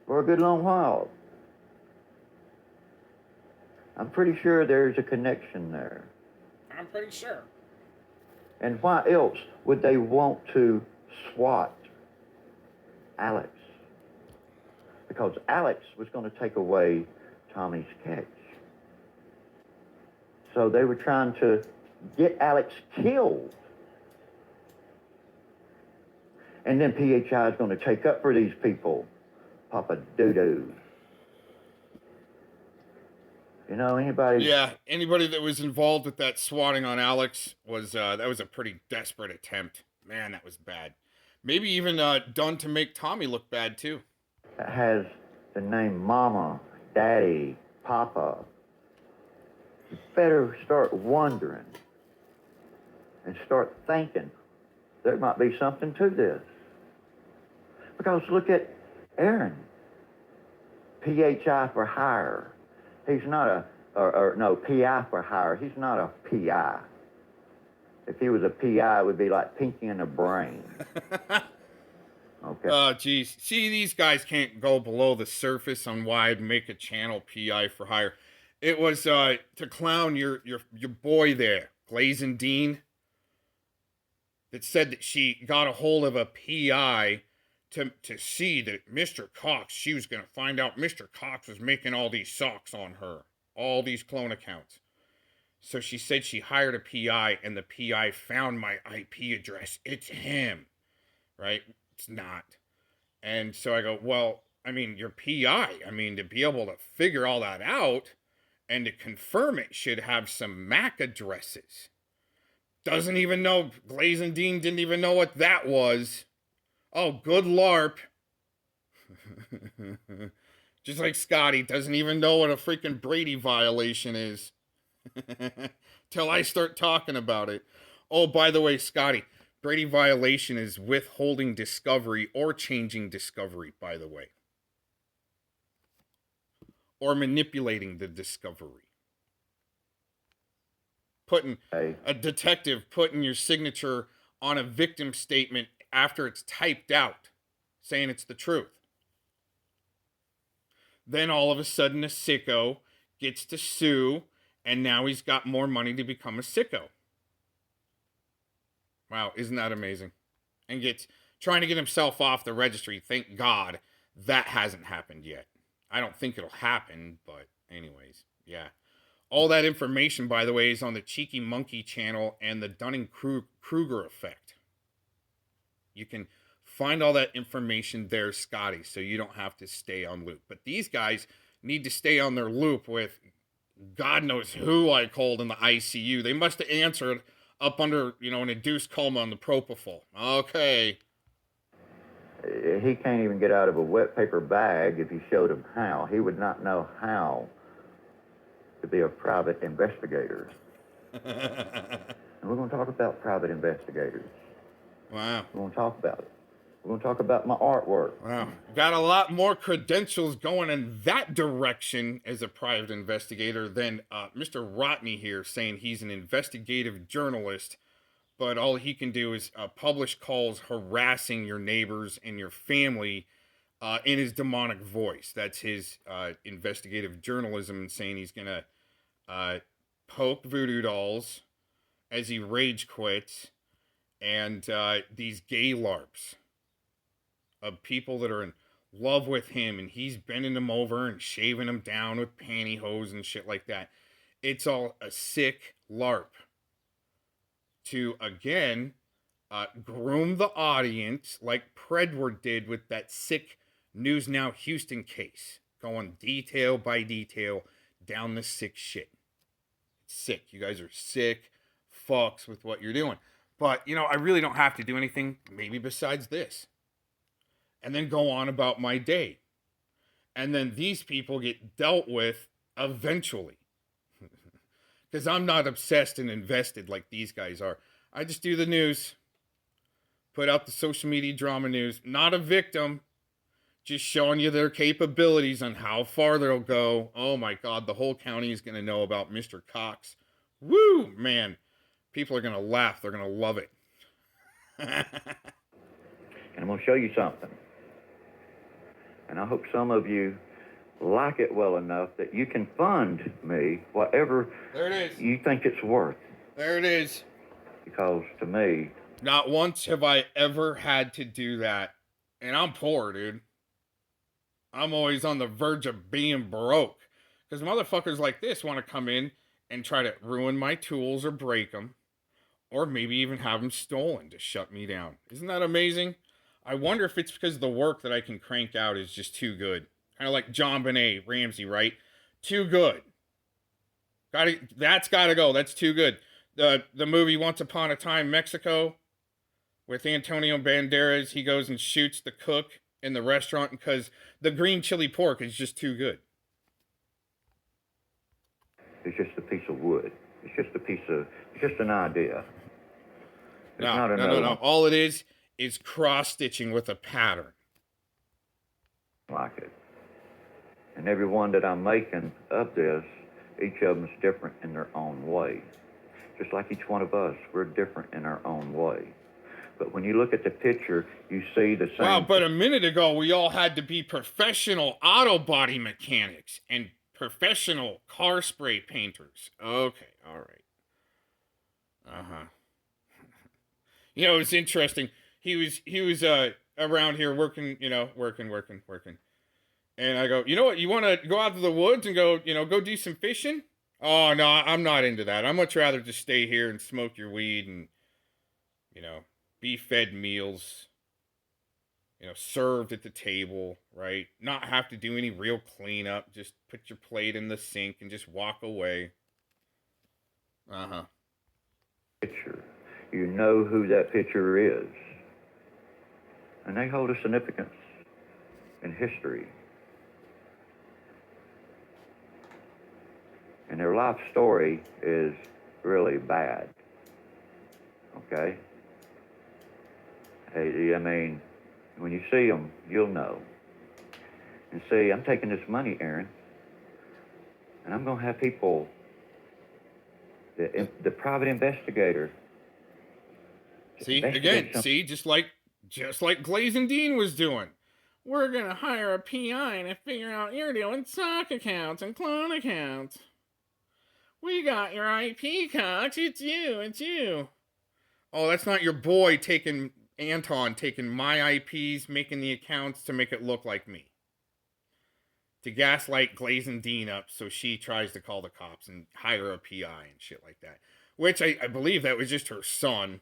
for a good long while. I'm pretty sure there's a connection there. I'm pretty sure. And why else would they want to swat Alex? Because Alex was going to take away Tommy's catch. So they were trying to get Alex killed. And then PHI is going to take up for these people. Papa Doo-Doo. Anybody... Yeah, anybody that was involved with that swatting on Alex was, that was a pretty desperate attempt. Man, that was bad. Maybe even done to make Tommy look bad, too. That has the name Mama, Daddy, Papa. You better start wondering and start thinking there might be something to this. Because look at Aaron. PHI for hire. He's not PI for hire. He's not a PI. If he was a PI, it would be like Pinky in the Brain. Okay. Oh, geez. See, these guys can't go below the surface on why I'd make a channel PI for hire. It was to clown your boy there, Glazin Dean, that said that she got a hold of a PI to see that Mr. Cox, she was going to find out Mr. Cox was making all these socks on her, all these clone accounts. So she said she hired a PI, and the PI found my IP address. It's him, right? It's not. And so I go, well, I mean, your PI, to be able to figure all that out and to confirm it should have some MAC addresses. Doesn't even know, Glazin Dean didn't even know what that was. Oh, good LARP. Just like Scotty doesn't even know what a freaking Brady violation is. Till I start talking about it. Oh, by the way, Scotty, Brady violation is withholding discovery or changing discovery, by the way. or manipulating the discovery. Putting a detective putting your signature on a victim statement after it's typed out, saying it's the truth. Then all of a sudden a sicko gets to sue, and now he's got more money to become a sicko. Wow, isn't that amazing? And gets trying to get himself off the registry. Thank God that hasn't happened yet. I don't think it'll happen, but anyways, yeah. All that information, by the way, is on the Cheeky Monkey channel and the Dunning-Kruger effect. You can find all that information there, Scotty, so you don't have to stay on loop. But these guys need to stay on their loop with God knows who I called in the ICU. They must have answered up under, an induced coma on the propofol. Okay. He can't even get out of a wet paper bag if you showed him how. He would not know how to be a private investigator. And we're going to talk about private investigators. Wow. We're going to talk about it. We're going to talk about my artwork. Wow. Got a lot more credentials going in that direction as a private investigator than Mr. Rotney here saying he's an investigative journalist, but all he can do is publish calls harassing your neighbors and your family in his demonic voice. That's his investigative journalism, and saying he's going to poke voodoo dolls as he rage quits, and these gay LARPs of people that are in love with him, and he's bending them over and shaving them down with pantyhose and shit like that. It's all a sick LARP to, again, groom the audience like Predward did with that sick News Now Houston case, going detail by detail down the sick shit. It's sick. You guys are sick fucks with what you're doing. But, I really don't have to do anything, maybe besides this. And then go on about my day. And then these people get dealt with eventually. Because I'm not obsessed and invested like these guys are. I just do the news. Put out the social media drama news. Not a victim. Just showing you their capabilities on how far they'll go. Oh my God, the whole county is going to know about Mr. Cox. Woo, man. People are going to laugh. They're going to love it. And I'm going to show you something. And I hope some of you like it well enough that you can fund me whatever there it is. You think it's worth. There it is. Because to me... Not once have I ever had to do that. And I'm poor, dude. I'm always on the verge of being broke. Because motherfuckers like this want to come in and try to ruin my tools or break them. Or maybe even have them stolen to shut me down. Isn't that amazing? I wonder if it's because the work that I can crank out is just too good. Kind of like John Benet Ramsey, right? Too good. That's got to go. That's too good. The movie Once Upon a Time Mexico with Antonio Banderas, he goes and shoots the cook in the restaurant because the green chili pork is just too good. It's just a piece of wood. It's just an idea. No. All it is cross-stitching with a pattern. Like it. And every one that I'm making of this, each of them is different in their own way. Just like each one of us, we're different in our own way. But when you look at the picture, you see the same... Wow, but a minute ago, we all had to be professional auto body mechanics and professional car spray painters. Okay, all right. Uh-huh. It's interesting. He was around here working. And I go, you know what? You want to go out to the woods and go do some fishing? Oh, no, I'm not into that. I'd much rather just stay here and smoke your weed and, be fed meals, served at the table, right? Not have to do any real cleanup. Just put your plate in the sink and just walk away. Uh-huh. Picture. You know who that picture is. And they hold a significance in history. And their life story is really bad. Okay? I mean, when you see them, you'll know. And see, I'm taking this money, Aaron. And I'm going to have people, the private investigator. See, again, see, just like Glazing Dean was doing. We're gonna hire a PI to figure out you're doing sock accounts and clone accounts. We got your IP, Cox. It's you. Oh, that's not your boy Anton taking my IPs, making the accounts to make it look like me. To gaslight Glazing Dean up so she tries to call the cops and hire a PI and shit like that. Which I believe that was just her son.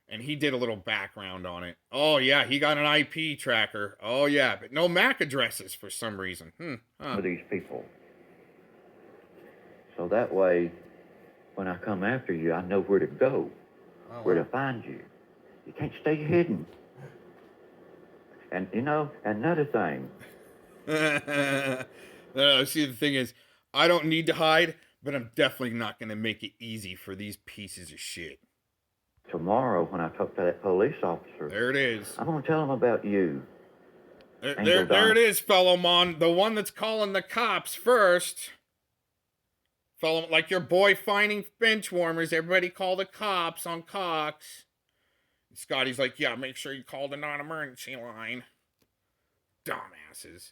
And he did a little background on it. Oh, yeah, he got an IP tracker. Oh, yeah, but no MAC addresses for some reason. With these people. So that way, when I come after you, I know where to go, where to find you. You can't stay hidden. And, you know, another thing. See, the thing is, I don't need to hide, but I'm definitely not going to make it easy for these pieces of shit. Tomorrow, when I talk to that police officer, there it is. I'm going to tell him about you. There it is, fellow Mon. The one that's calling the cops first. Fellow, like your boy finding bench warmers. Everybody call the cops on Cox. And Scotty's like, yeah, make sure you call the non-emergency line. Dumbasses.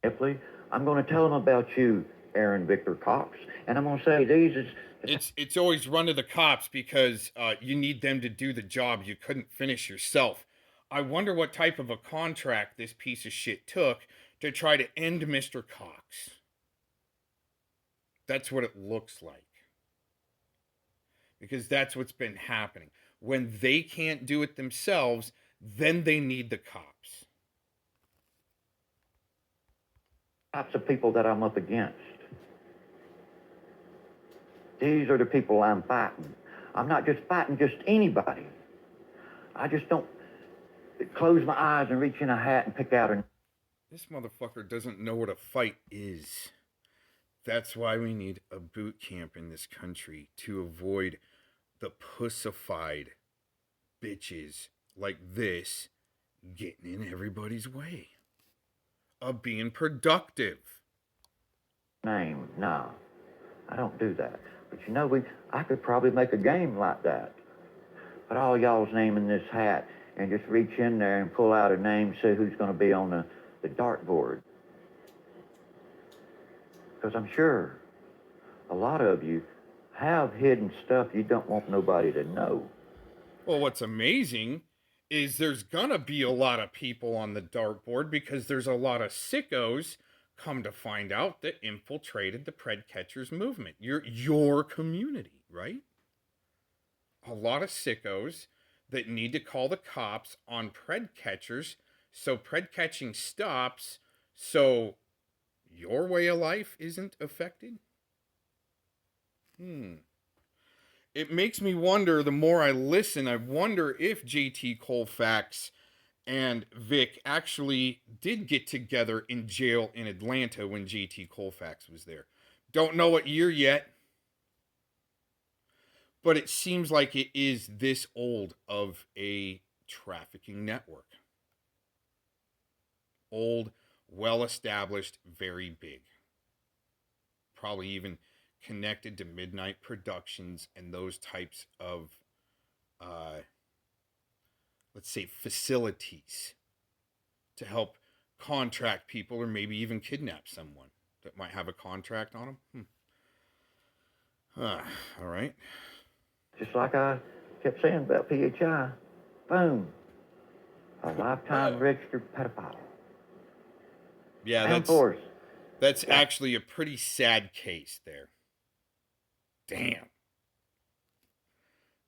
I'm going to tell him about you, Aaron Victor Cox, and I'm going to say these is... It's always run to the cops because you need them to do the job you couldn't finish yourself. I wonder what type of a contract this piece of shit took to try to end Mr. Cox. That's what it looks like. Because that's what's been happening. When they can't do it themselves, then they need the cops. Types of people that I'm up against. These are the people I'm fighting. I'm not just fighting just anybody. I just don't close my eyes and reach in a hat and pick out a... This motherfucker doesn't know what a fight is. That's why we need a boot camp in this country to avoid the pussified bitches like this getting in everybody's way of being productive. Name, no. I don't do that. But you know, I could probably make a game like that. Put all y'all's name in this hat and just reach in there and pull out a name, say who's going to be on the dartboard. Because I'm sure a lot of you have hidden stuff you don't want nobody to know. Well, what's amazing is there's gonna be a lot of people on the dartboard because there's a lot of sickos, come to find out, that infiltrated the Pred Catchers movement. Your community, right? A lot of sickos that need to call the cops on Pred Catchers so Pred catching stops so your way of life isn't affected. It makes me wonder, the more I listen, I wonder if JT Colfax and Vic actually did get together in jail in Atlanta when JT Colfax was there. Don't know what year yet, but it seems like it is this old of a trafficking network. Old, well-established, very big. Probably even connected to Midnight Productions and those types of, let's say, facilities to help contract people or maybe even kidnap someone that might have a contract on them. All right. Just like I kept saying about PHI. Boom. A lifetime registered pedophile. Yeah, that's actually a pretty sad case there. Damn.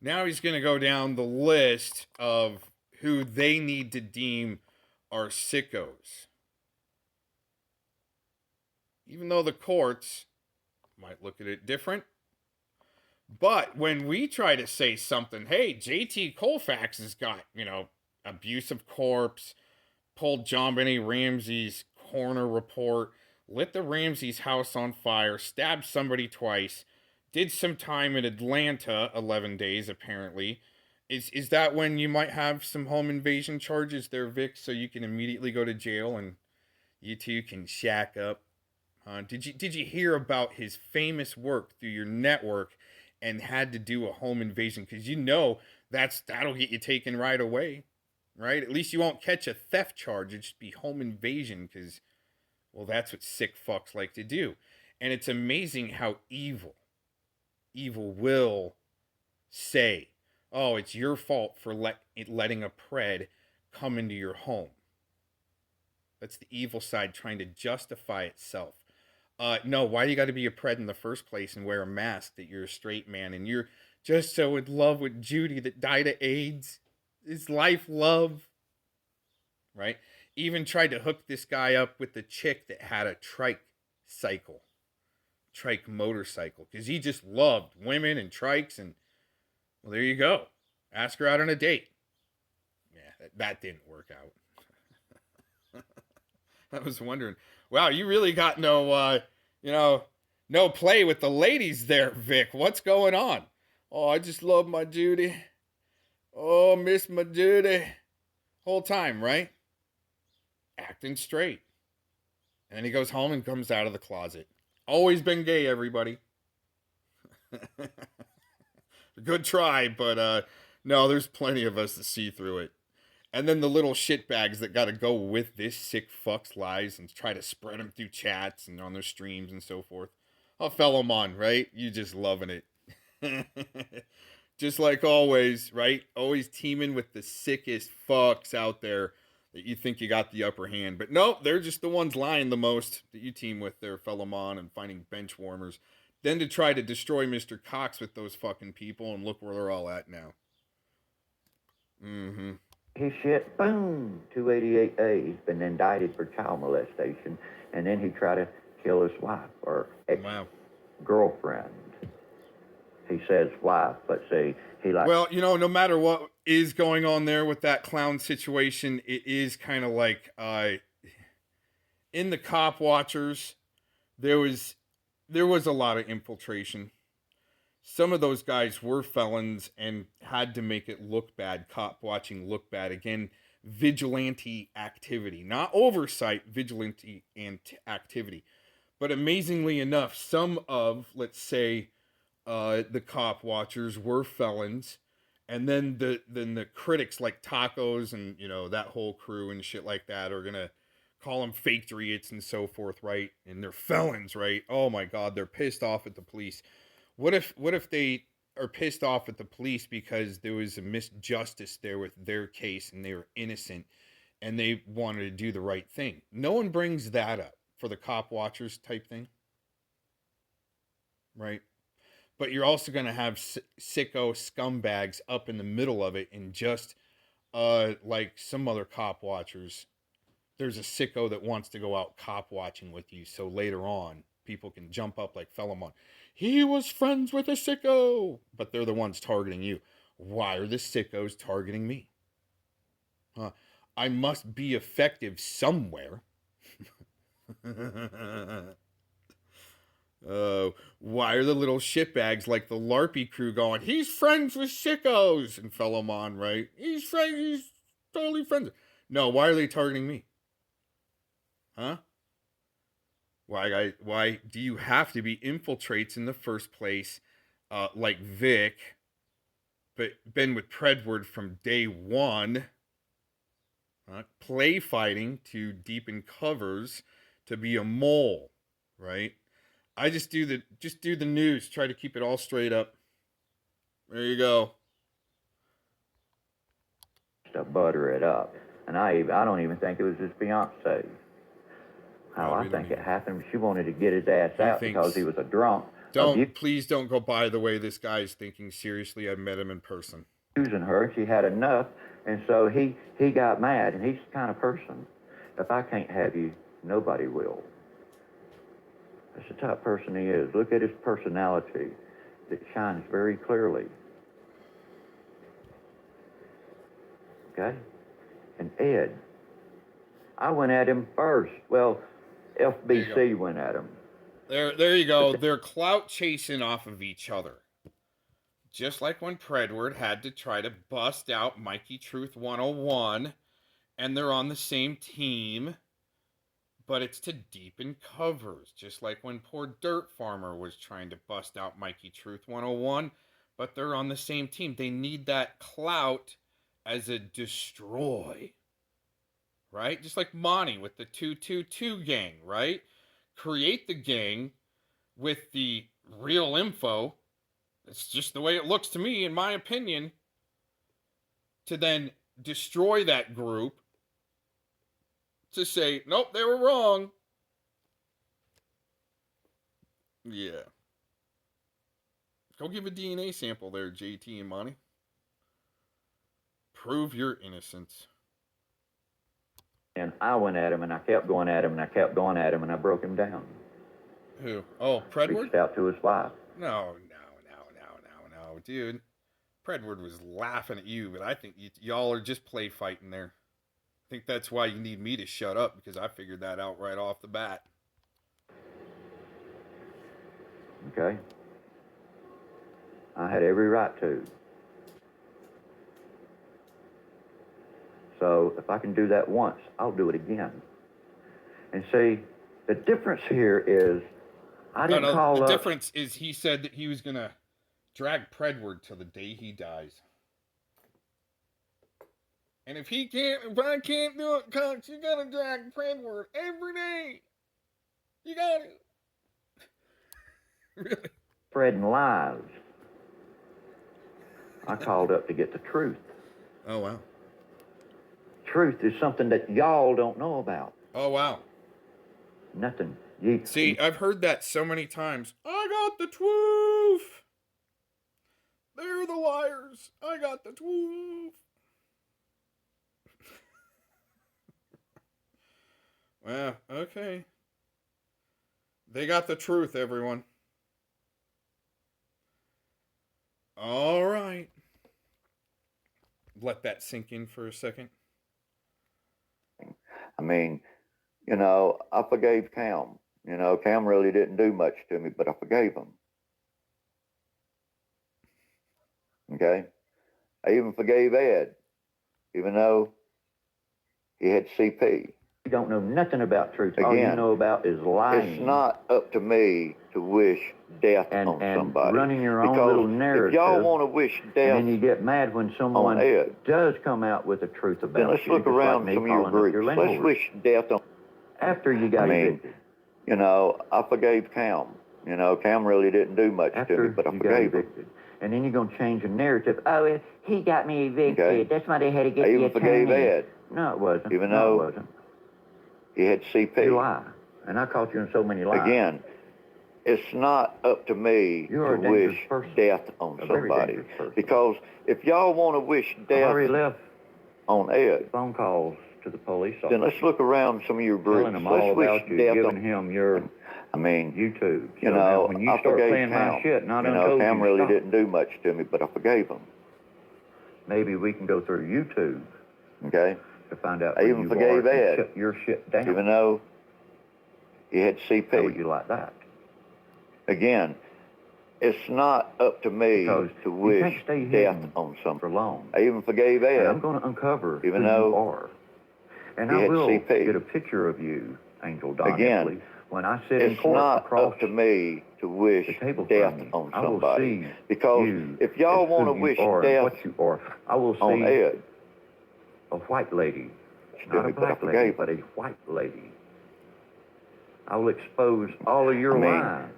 Now he's going to go down the list of who they need to deem are sickos. Even though the courts might look at it different. But when we try to say something, hey, JT Colfax has got, abusive corpse, pulled John Benet Ramsey's coroner report, lit the Ramsey's house on fire, stabbed somebody twice, did some time in Atlanta, 11 days apparently. Is that when you might have some home invasion charges there, Vic, so you can immediately go to jail and you two can shack up? Did you hear about his famous work through your network and had to do a home invasion? Because you know that'll get you taken right away, right? At least you won't catch a theft charge. It'd just be home invasion because, well, that's what sick fucks like to do. And it's amazing how evil will say, oh, it's your fault for letting a pred come into your home. That's the evil side trying to justify itself. No, why do you got to be a pred in the first place and wear a mask that you're a straight man and you're just so in love with Judy that died of AIDS? Is life love? Right? Even tried to hook this guy up with the chick that had a trike motorcycle, because he just loved women and trikes. And well, there you go. Ask her out on a date. Yeah, that didn't work out. I was wondering, wow, you really got no play with the ladies there, Vic. What's going on? Oh, I just love my Judy. Oh, miss my Judy. Whole time, right? Acting straight. And then he goes home and comes out of the closet. Always been gay, everybody. Good try, but no, there's plenty of us that see through it. And then the little shitbags that got to go with this sick fuck's lies and try to spread them through chats and on their streams and so forth. Oh, Felomon, right? You just loving it. Just like always, right? Always teaming with the sickest fucks out there that you think you got the upper hand. But nope, they're just the ones lying the most that you team with there, Felomon, and finding bench warmers. Then to try to destroy Mr. Cox with those fucking people, and look where they're all at now. Mm-hmm. He shit, boom, 288A. He's been indicted for child molestation, and then he tried to kill his wife or ex-girlfriend. He says wife, but say he like. Well, no matter what is going on there with that clown situation, it is kind of like in the cop watchers, there was a lot of infiltration. Some of those guys were felons and had to make it look bad, cop watching look bad. Again, vigilante activity, not oversight, vigilante activity. But amazingly enough, some of, let's say, the cop watchers were felons. And then the critics like Tacos and, that whole crew and shit like that are going to call them fake idiots and so forth, right? And they're felons, right? Oh my God, they're pissed off at the police. What if they are pissed off at the police because there was a misjustice there with their case and they were innocent and they wanted to do the right thing? No one brings that up for the cop watchers type thing, right? But you're also going to have sicko scumbags up in the middle of it, and just like some other cop watchers, there's a sicko that wants to go out cop watching with you, so later on people can jump up like Felomon. He was friends with a sicko, but they're the ones targeting you. Why are the sickos targeting me? I must be effective somewhere. Why are the little shitbags like the LARPy crew going, he's friends with sickos? And Felomon, right? He's totally friends. No, why are they targeting me? Huh? Why do you have to be infiltrates in the first place, like Vic, but been with Predward from day one, play fighting to deepen covers to be a mole, right? I just do the news, try to keep it all straight up. There you go. To butter it up, and I don't even think it was his fiancée. How I think it happened. She wanted to get his ass out because he was a drunk. Please don't go by the way this guy's thinking seriously. I met him in person. Using her, she had enough, and so he got mad, and he's the kind of person, if I can't have you, nobody will. That's the type of person he is. Look at his personality. It shines very clearly. Okay? And Ed, I went at him first. Well, FBC went at him. There you go. They're clout chasing off of each other. Just like when Predward had to try to bust out Mikey Truth 101, and they're on the same team. but it's to deepen covers, just like when poor Dirt Farmer was trying to bust out Mikey Truth 101, but they're on the same team. They need that clout as a destroy, right? Just like Monty with the 222 gang, right? Create the gang with the real info. It's just the way it looks to me, in my opinion, to then destroy that group, to say, nope, they were wrong. Yeah. Go give a DNA sample there, JT and Monty. Prove your innocence. And I went at him, and I kept going at him, and I kept going at him, and I broke him down. Who? Oh, Predward? Reached out to his wife. No, dude. Predward was laughing at you, but I think y'all are just play fighting there. I think that's why you need me to shut up, because I figured that out right off the bat. Okay? I had every right to. So if I can do that once, I'll do it again. And see, the difference here is I didn't call up. The difference is he said that he was going to drag Predward till the day he dies. And if I can't do it, Cox, you got to drag Predward every day. You got it. Really? Spreading lies. I called up to get the truth. Oh, wow. Truth is something that y'all don't know about. Oh, wow. Nothing. See, I've heard that so many times. I got the truth. They're the liars. I got the truth. Well, okay. They got the truth, everyone. All right. Let that sink in for a second. I mean, you know, I forgave Cam. You know, Cam really didn't do much to me, but I forgave him. Okay? I even forgave Ed, even though he had CP. You don't know nothing about truth. Again, all you know about is lying. It's not up to me to wish death on somebody. Running your own little narrative. If y'all want to wish death, and then you get mad when someone does come out with the truth about you. Then let's look around some of your groups. Let's wish death on. After you got evicted. You know, I forgave Cam. You know, Cam really didn't do much to me, but I forgave him. And then you're going to change the narrative. Oh, he got me evicted. Okay. That's why they had to get the attorney. I even forgave Ed. No, it wasn't. Even though it wasn't. He had CP. You lie. And I caught you in so many lies. Again, it's not up to me to wish death on somebody. Because if y'all want to wish death on Ed, phone calls to the police officer, then let's look around some of your groups. Telling them all about you, giving him your, YouTube. You know, when you start playing my shit, not untold, Cam really didn't do much to me, but I forgave him. Maybe we can go through YouTube. Okay? To find out. I even forgave Ed. Shut your shit down. Even though he had CP. How would you like that? Again, it's not up to me to wish death on something for long. I even forgave Ed. And I'm going to uncover even who you are. And I will get a picture of you, Angel Don. Again, when I sit in court across to me to wish death on somebody. Because if y'all want to wish death I will see on Ed, a white lady, not a black lady, but a white lady. I will expose all of your lies.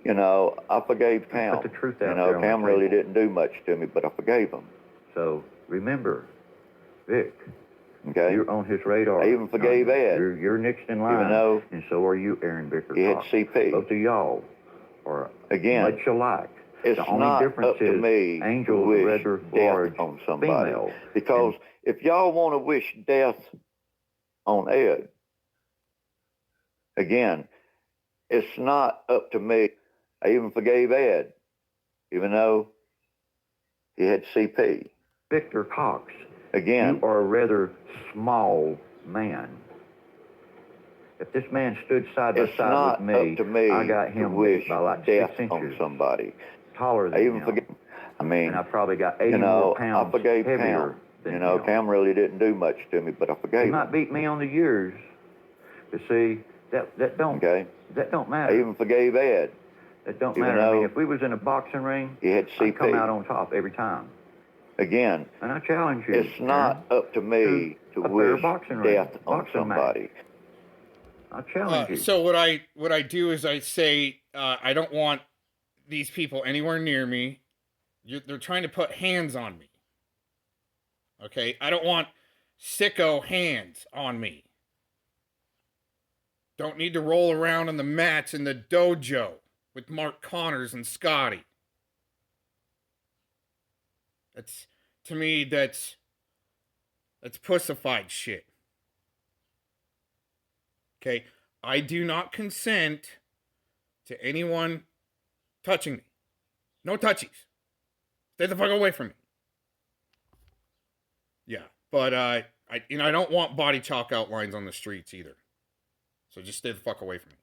You know, I forgave Cam. Put the truth out there. You know, Cam really didn't do much to me, but I forgave him. So remember, Vic. Okay. You're on his radar. I even forgave Ed. You're next in line. Even though, and so are you, Aaron Vicker. He had CP. Both of y'all are much alike. It's the only difference up to me Angel wish rather death on somebody. Female. Because if y'all want to wish death on Ed, again, it's not up to me. I even forgave Ed, even though he had CP. Victor Cox, again, you are a rather small man. If this man stood side by side with me, I got him by like death 6 inches on somebody. Taller than him. And I probably got 80 more pounds I forgave heavier than him. Cam really didn't do much to me, but I forgave him. He might beat me on the years. You see, That don't. Okay. That don't I matter. even forgave Ed. That don't even matter. I mean, though if we was in a boxing ring, he had I'd come CP. out on top every time. Again, And I challenge you. it's not Aaron, up to me to a fair wish boxing ring, death on boxing somebody. match. I challenge you. So what I do is I say I don't want these people anywhere near me. They're trying to put hands on me. Okay, I don't want sicko hands on me. Don't need to roll around on the mats in the dojo with Mark Connors and Scotty. That's, to me, that's pussified shit. Okay, I do not consent to anyone touching me. No touchies. Stay the fuck away from me. Yeah, but I don't want body chalk outlines on the streets either. So just stay the fuck away from me.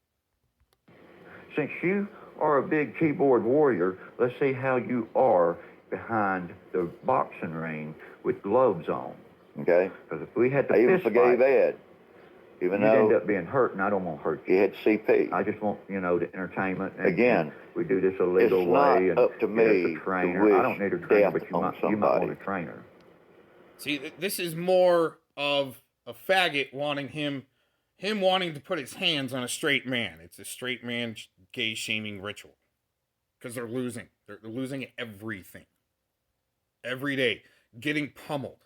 Since you are a big keyboard warrior, let's see how you are behind the boxing ring with gloves on. Okay. Because if we had to I even fist forgave fight, Ed. Even you'd though end up being hurt, and I don't want to hurt you. he had CP. I just want, the entertainment. And, Again, we do this a legal it's way. not And up to get us me a trainer. to wish I don't need a trainer, death but you on might want somebody. a trainer. See, this is more of a faggot wanting him wanting to put his hands on a straight man. It's a straight man gay shaming ritual. Because they're losing. They're losing everything. Every day. Getting pummeled.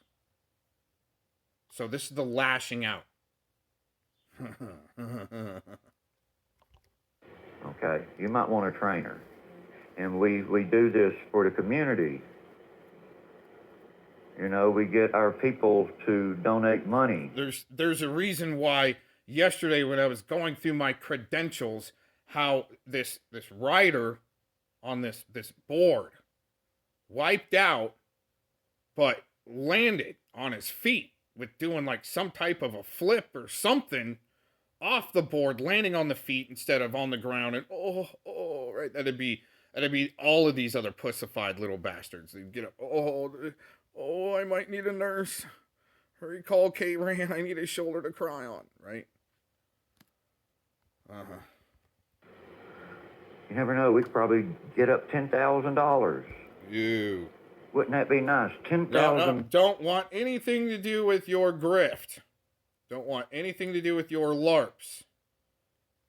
So this is the lashing out. Okay, you might want a trainer. And we do this for the community. We get our people to donate money. There's a reason why yesterday when I was going through my credentials, how this rider on this board wiped out, but landed on his feet with doing like some type of a flip or something off the board, landing on the feet instead of on the ground, and right, that'd be all of these other pussified little bastards. They'd get up, I might need a nurse. Hurry, call Kate Rand. I need a shoulder to cry on, right? You never know. We could probably get up $10,000. You. Wouldn't that be nice? 10,000. No, don't want anything to do with your grift. Don't want anything to do with your LARPs.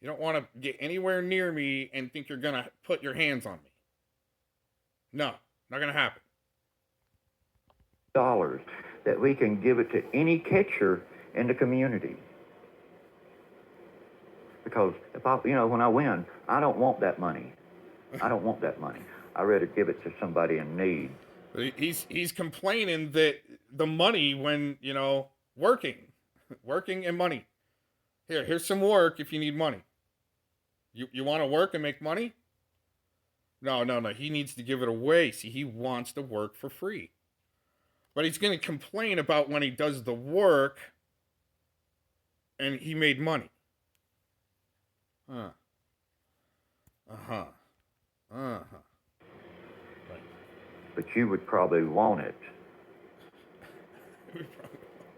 You don't want to get anywhere near me and think you're going to put your hands on me. No, not going to happen. Dollars that we can give it to any catcher in the community. Because if when I win, I don't want that money. I don't want that money. I'd rather give it to somebody in need. He's complaining that the money when, working and money. Here's some work if you need money. You want to work and make money? No. He needs to give it away. See, he wants to work for free. But he's going to complain about when he does the work and he made money. Right. But you would probably want it.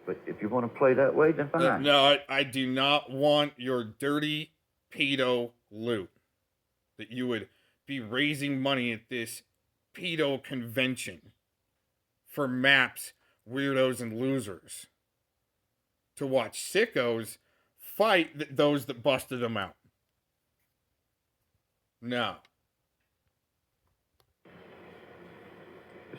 But if you want to play that way, then fine. No, I do not want your dirty pedo loot. That you would be raising money at this pedo convention for maps, weirdos, and losers to watch sickos fight those that busted them out. No.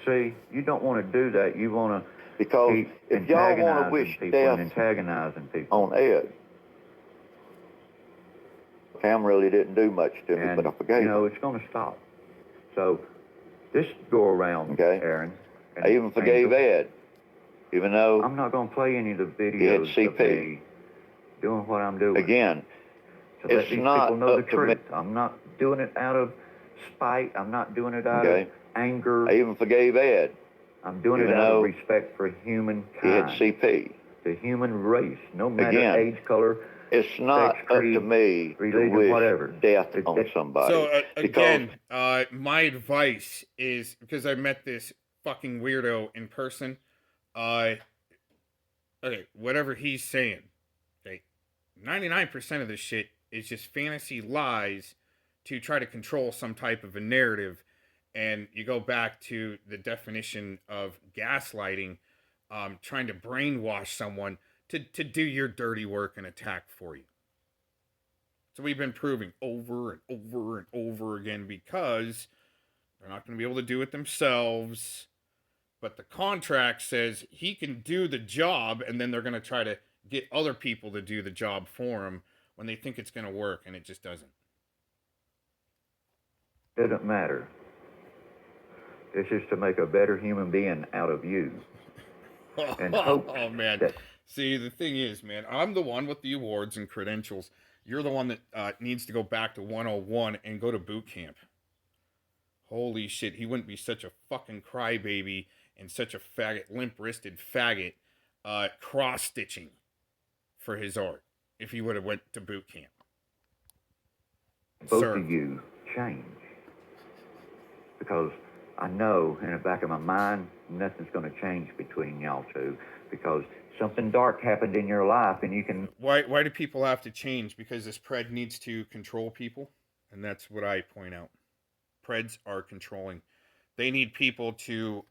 See, you don't want to do that. You want to Because if y'all want to wish death antagonizing people on Ed, Cam really didn't do much to me, but I forgave him. it's going to stop. So this go around, Okay. Aaron. I even forgave Ed, even though I'm not going to play any of the he had videos of CP. me doing what I'm doing. Again, to let it's these not people know the up to me. truth. I'm not doing it out of spite. I'm not doing it out of anger. I even forgave Ed. I'm doing it even out of though respect for humankind. He had CP. The human race, no matter Again, age, color, it's not sex, up creed, to me religion, to wish whatever. death on somebody. So, because again, my advice is, because I met this fucking weirdo in person, okay, whatever he's saying, okay, 99% of this shit is just fantasy lies to try to control some type of a narrative. And you go back to the definition of gaslighting, trying to brainwash someone to do your dirty work and attack for you. So we've been proving over and over and over again, because they're not going to be able to do it themselves. But the contract says he can do the job, and then they're going to try to get other people to do the job for him when they think it's going to work, and it just doesn't. Doesn't matter. It's just to make a better human being out of you. And hope oh, man. See, the thing is, man, I'm the one with the awards and credentials. You're the one that needs to go back to 101 and go to boot camp. Holy shit, he wouldn't be such a fucking crybaby and such a faggot, limp-wristed faggot, cross-stitching for his art if he would have went to boot camp. Both of you change. Because I know in the back of my mind, nothing's going to change between y'all two, because something dark happened in your life, and you can... Why do people have to change? Because this pred needs to control people, and that's what I point out. Preds are controlling. They need people to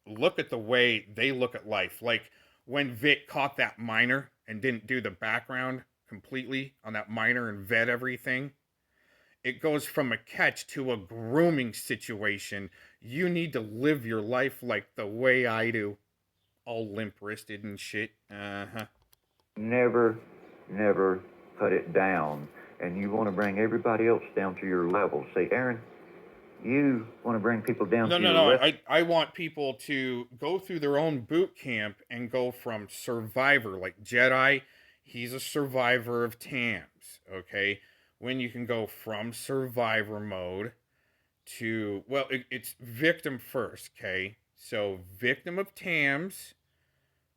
look at the way they look at life. Like when Vic caught that miner and didn't do the background completely on that miner and vet everything. It goes from a catch to a grooming situation. You need to live your life like the way I do. All limp-wristed and shit. Uh-huh. Never put it down. And you want to bring everybody else down to your level. Say, Aaron, you want to bring people down to your level? No. I want people to go through their own boot camp and go from survivor. Like Jedi, he's a survivor of TAMS, okay? When you can go from survivor mode to, well, it's victim first, okay? So victim of TAMS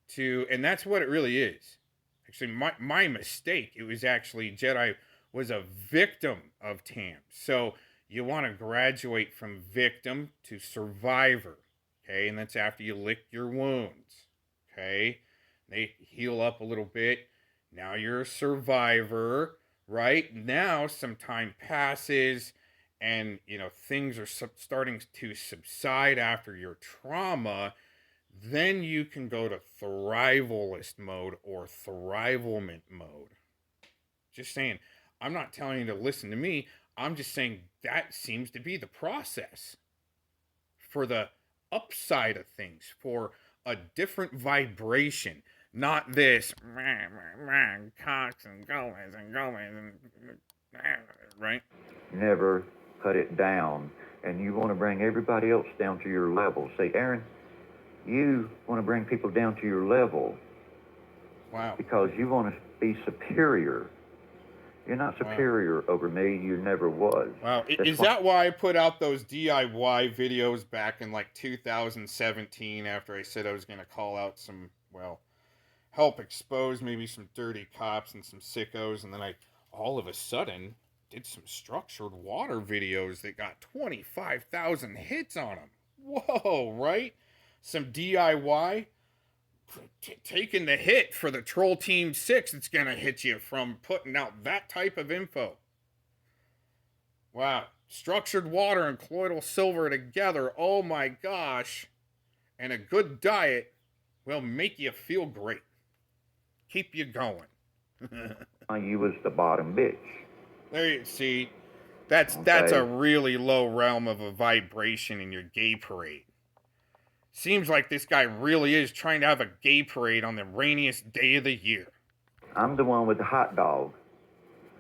to, and that's what it really is. Actually, my mistake, it was actually Jedi was a victim of TAMS. So you want to graduate from victim to survivor, okay? And that's after you lick your wounds, okay? They heal up a little bit. Now you're a survivor, right? Now some time passes, and, you know, things are starting to subside after your trauma. Then you can go to thrivalist mode or thrivalment mode. Just saying, I'm not telling you to listen to me. I'm just saying that seems to be the process for the upside of things, for a different vibration, not this Cox and Gomez and right? Never put it down. And you want to bring everybody else down to your level. Say, Aaron, you want to bring people down to your level. Wow. Because you want to be superior. You're not superior over me. You never was. Wow. Is that why I put out those DIY videos back in like 2017 after I said I was going to call out some, well, help expose maybe some dirty cops and some sickos, and then I all of a sudden did some structured water videos that got 25,000 hits on them. Whoa, right? Some DIY. Taking the hit for the Troll Team 6 it's going to hit you from putting out that type of info. Wow. Structured water and colloidal silver together. Oh my gosh. And a good diet will make you feel great. Keep you going. You was the bottom bitch. There you see. That's a really low realm of a vibration in your gay parade. Seems like this guy really is trying to have a gay parade on the rainiest day of the year. I'm the one with the hot dog.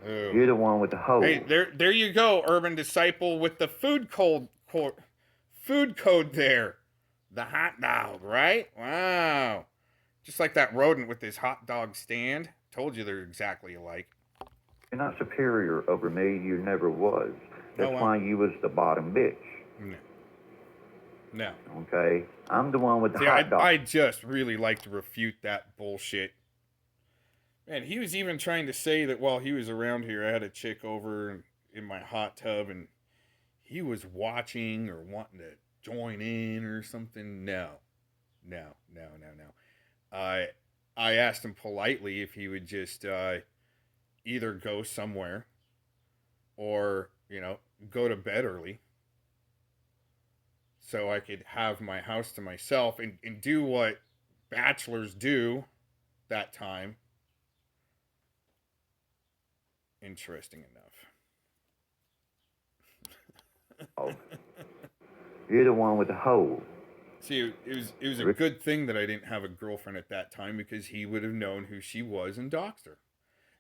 Ooh. You're the one with the hose. Hey, there you go, Urban Disciple, with the food code there. The hot dog, right? Wow. Just like that rodent with his hot dog stand. Told you they're exactly alike. You're not superior over me. You never was. That's why you was the bottom bitch. No. Okay? I'm the one with the hot dog. I just really like to refute that bullshit. Man, he was even trying to say that while he was around here, I had a chick over in my hot tub, and he was watching or wanting to join in or something. No. I asked him politely if he would just either go somewhere or, go to bed early so I could have my house to myself and do what bachelors do that time. Interesting enough. Oh, you're the one with the hole. See, it was a good thing that I didn't have a girlfriend at that time, because he would have known who she was and doxed her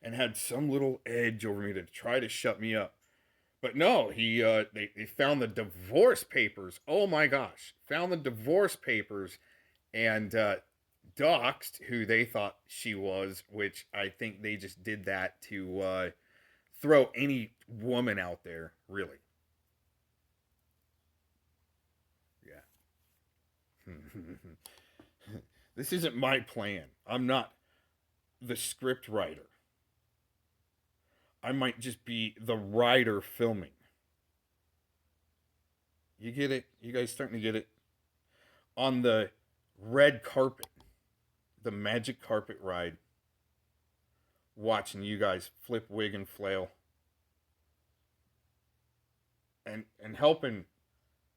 and had some little edge over me to try to shut me up. But no, they found the divorce papers. Oh my gosh, found the divorce papers and doxed who they thought she was, which I think they just did that to throw any woman out there, really. Yeah. This isn't my plan. I'm not the script writer. I might just be the writer filming. You get it? You guys starting to get it? On the red carpet, the magic carpet ride, watching you guys flip, wig, and flail. And helping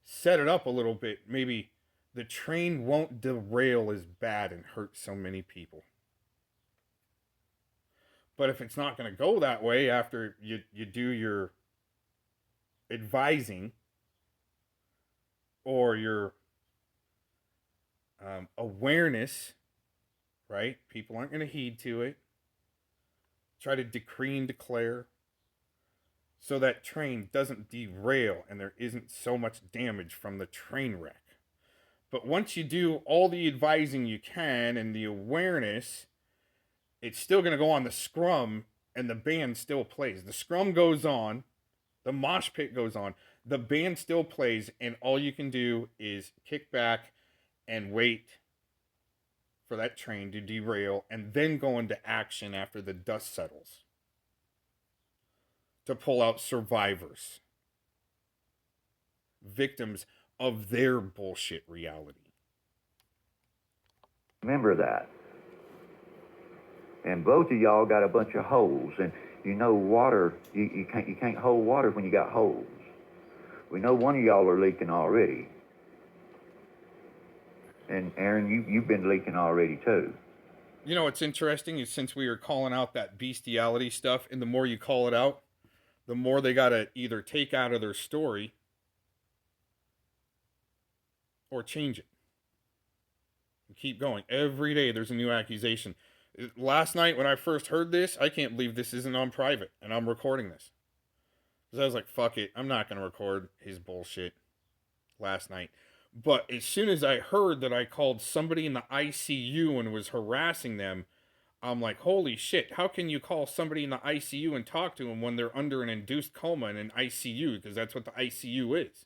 set it up a little bit. Maybe the train won't derail as bad and hurt so many people. But if it's not going to go that way after you do your advising or your awareness, right? People aren't going to heed to it. Try to decree and declare so that train doesn't derail and there isn't so much damage from the train wreck. But once you do all the advising you can and the awareness, it's still going to go on the scrum and the band still plays. The scrum goes on, the mosh pit goes on, the band still plays, and all you can do is kick back and wait for that train to derail and then go into action after the dust settles to pull out survivors, victims of their bullshit reality. Remember that. And both of y'all got a bunch of holes, and water, you can't hold water when you got holes. We know one of y'all are leaking already. And Aaron, you've been leaking already too. You know what's interesting is, since we were calling out that bestiality stuff, and the more you call it out, the more they gotta either take out of their story or change it. And keep going. Every day there's a new accusation. Last night when I first heard this, I can't believe this isn't on private and I'm recording this. Because I was like, fuck it, I'm not going to record his bullshit last night. But as soon as I heard that I called somebody in the ICU and was harassing them, I'm like, holy shit, how can you call somebody in the ICU and talk to them when they're under an induced coma in an ICU? Because that's what the ICU is.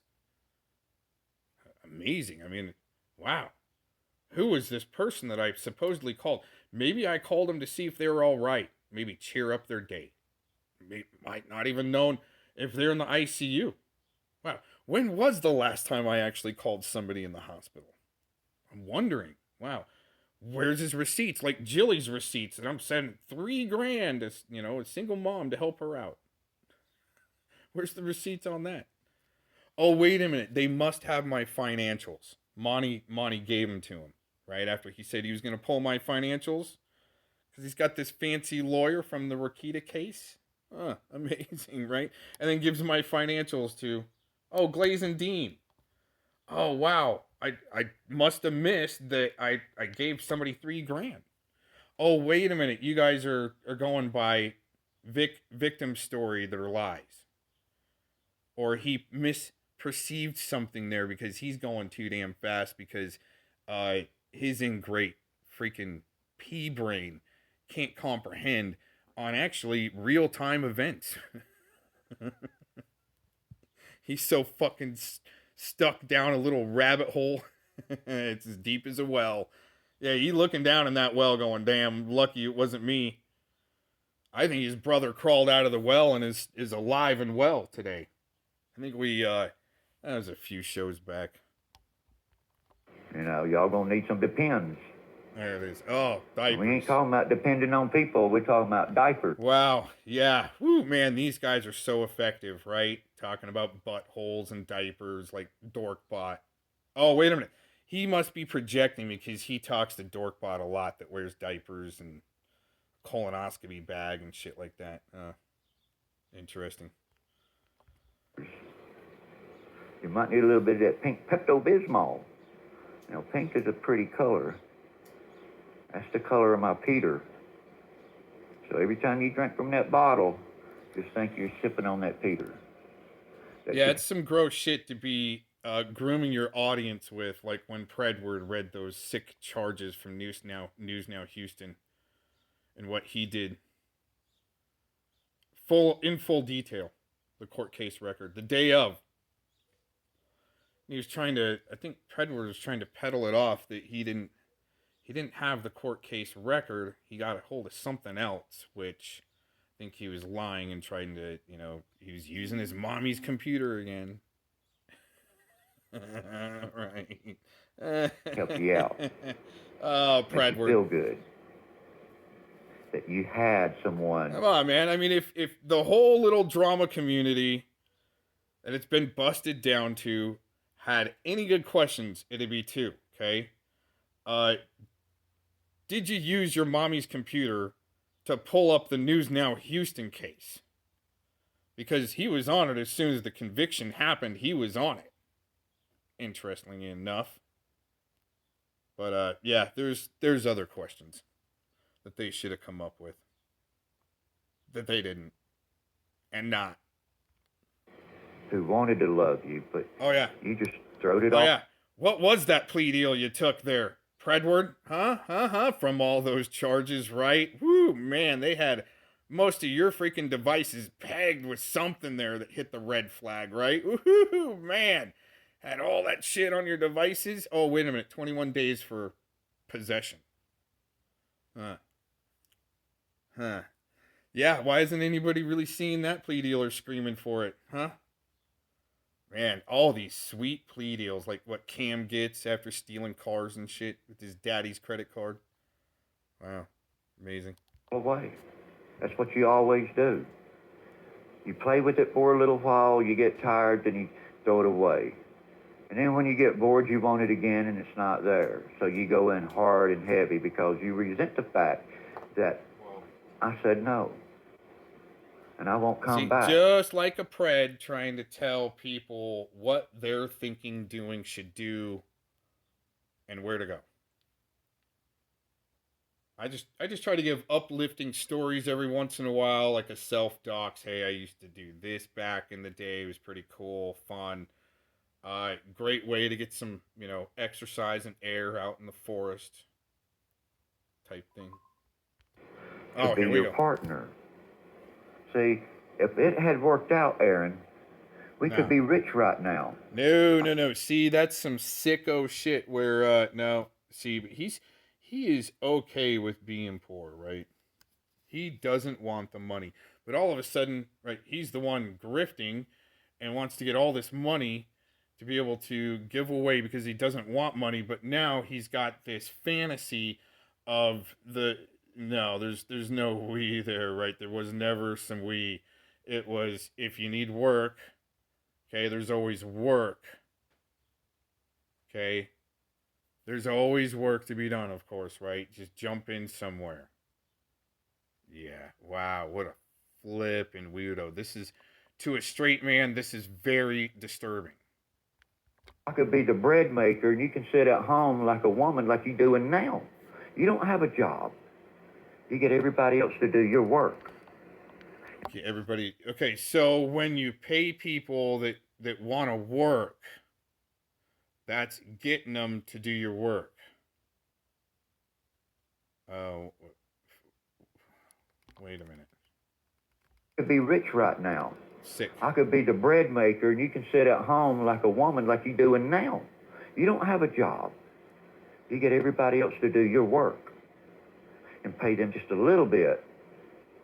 Amazing. I mean, wow. Who is this person that I supposedly called? Maybe I called them to see if they were all right. Maybe cheer up their day. Might not even known if they're in the ICU. Wow. When was the last time I actually called somebody in the hospital? I'm wondering. Wow. Where's his receipts? Like Jilly's receipts. And I'm sending $3,000 as, a single mom to help her out. Where's the receipts on that? Oh, wait a minute. They must have my financials. Monty gave them to him. Right after he said he was going to pull my financials. Because he's got this fancy lawyer from the Rakita case. Amazing, right? And then gives my financials to, Glaze and Dean. Oh, wow. I must have missed that I gave somebody $3,000. Oh, wait a minute. You guys are going by victim story that are lies. Or he misperceived something there because he's going too damn fast because his ingrate freaking pea brain can't comprehend on actually real-time events. He's so fucking stuck down a little rabbit hole. It's as deep as a well. Yeah, he's looking down in that well going, damn, lucky it wasn't me. I think his brother crawled out of the well and is alive and well today. I think that was a few shows back. Y'all gonna need some depends. There it is. Oh, diapers. We ain't talking about depending on people. We're talking about diapers. Wow. Yeah. Woo, man, these guys are so effective, right? Talking about buttholes and diapers like Dorkbot. Oh, wait a minute. He must be projecting because he talks to Dorkbot a lot that wears diapers and colonoscopy bag and shit like that. Interesting. You might need a little bit of that pink Pepto-Bismol. You know, pink is a pretty color. That's the color of my Peter. So every time you drink from that bottle, just think you're sipping on that Peter. Yeah, it's some gross shit to be grooming your audience with, like when Predward read those sick charges from News Now Houston, and what he did, in full detail, the court case record, the day of. He was trying to, I think Predward was trying to peddle it off that he didn't have the court case record. He got a hold of something else, which I think he was lying and trying to, he was using his mommy's computer again. Right. Help you out. Oh, Predward. Makes you feel good that you had someone. Come on, man. I mean, if the whole little drama community that it's been busted down to had any good questions, it'd be two, okay? Did you use your mommy's computer to pull up the News Now Houston case? Because he was on it as soon as the conviction happened. He was on it. Interestingly enough. But yeah, there's other questions that they should have come up with that they didn't, and not. Who wanted to love you, but oh yeah, you just throwed it off. Yeah, what was that plea deal you took there, Predward? From all those charges, right? Woo, man, they had most of your freaking devices pegged with something there that hit the red flag, right? Woohoo, man. Had all that shit on your devices? Oh, wait a minute. 21 days for possession. Yeah, why isn't anybody really seeing that plea deal or screaming for it? Man, all these sweet plea deals, like what Cam gets after stealing cars and shit with his daddy's credit card. Wow, amazing. Away. That's what you always do. You play with it for a little while, you get tired, then you throw it away. And then when you get bored, you want it again, and it's not there. So you go in hard and heavy because you resent the fact that I said no. And I won't come back. Just like a pred trying to tell people what they're thinking doing should do and where to go. I just try to give uplifting stories every once in a while, like a self-docs. Hey, I used to do this back in the day. It was pretty cool, fun. Great way to get some, exercise and air out in the forest type thing. To be your partner. See, if it had worked out, Aaron, we could be rich right now. No. See, that's some sicko shit where, no. See, but he is okay with being poor, right? He doesn't want the money. But all of a sudden, right, he's the one grifting and wants to get all this money to be able to give away because he doesn't want money. But now he's got this fantasy of no, there's no we there, right? There was never some we. It was, if you need work, okay, there's always work. Okay? There's always work to be done, of course, right? Just jump in somewhere. Yeah, wow, what a flippin' weirdo. This is, to a straight man, this is very disturbing. I could be the bread maker, and you can sit at home like a woman like you're doing now. You don't have a job. You get everybody else to do your work. Okay, so when you pay people that want to work, that's getting them to do your work. Oh, wait a minute. I could be rich right now. Sick. I could be the bread maker, and you can sit at home like a woman like you're doing now. You don't have a job. You get everybody else to do your work and pay them just a little bit,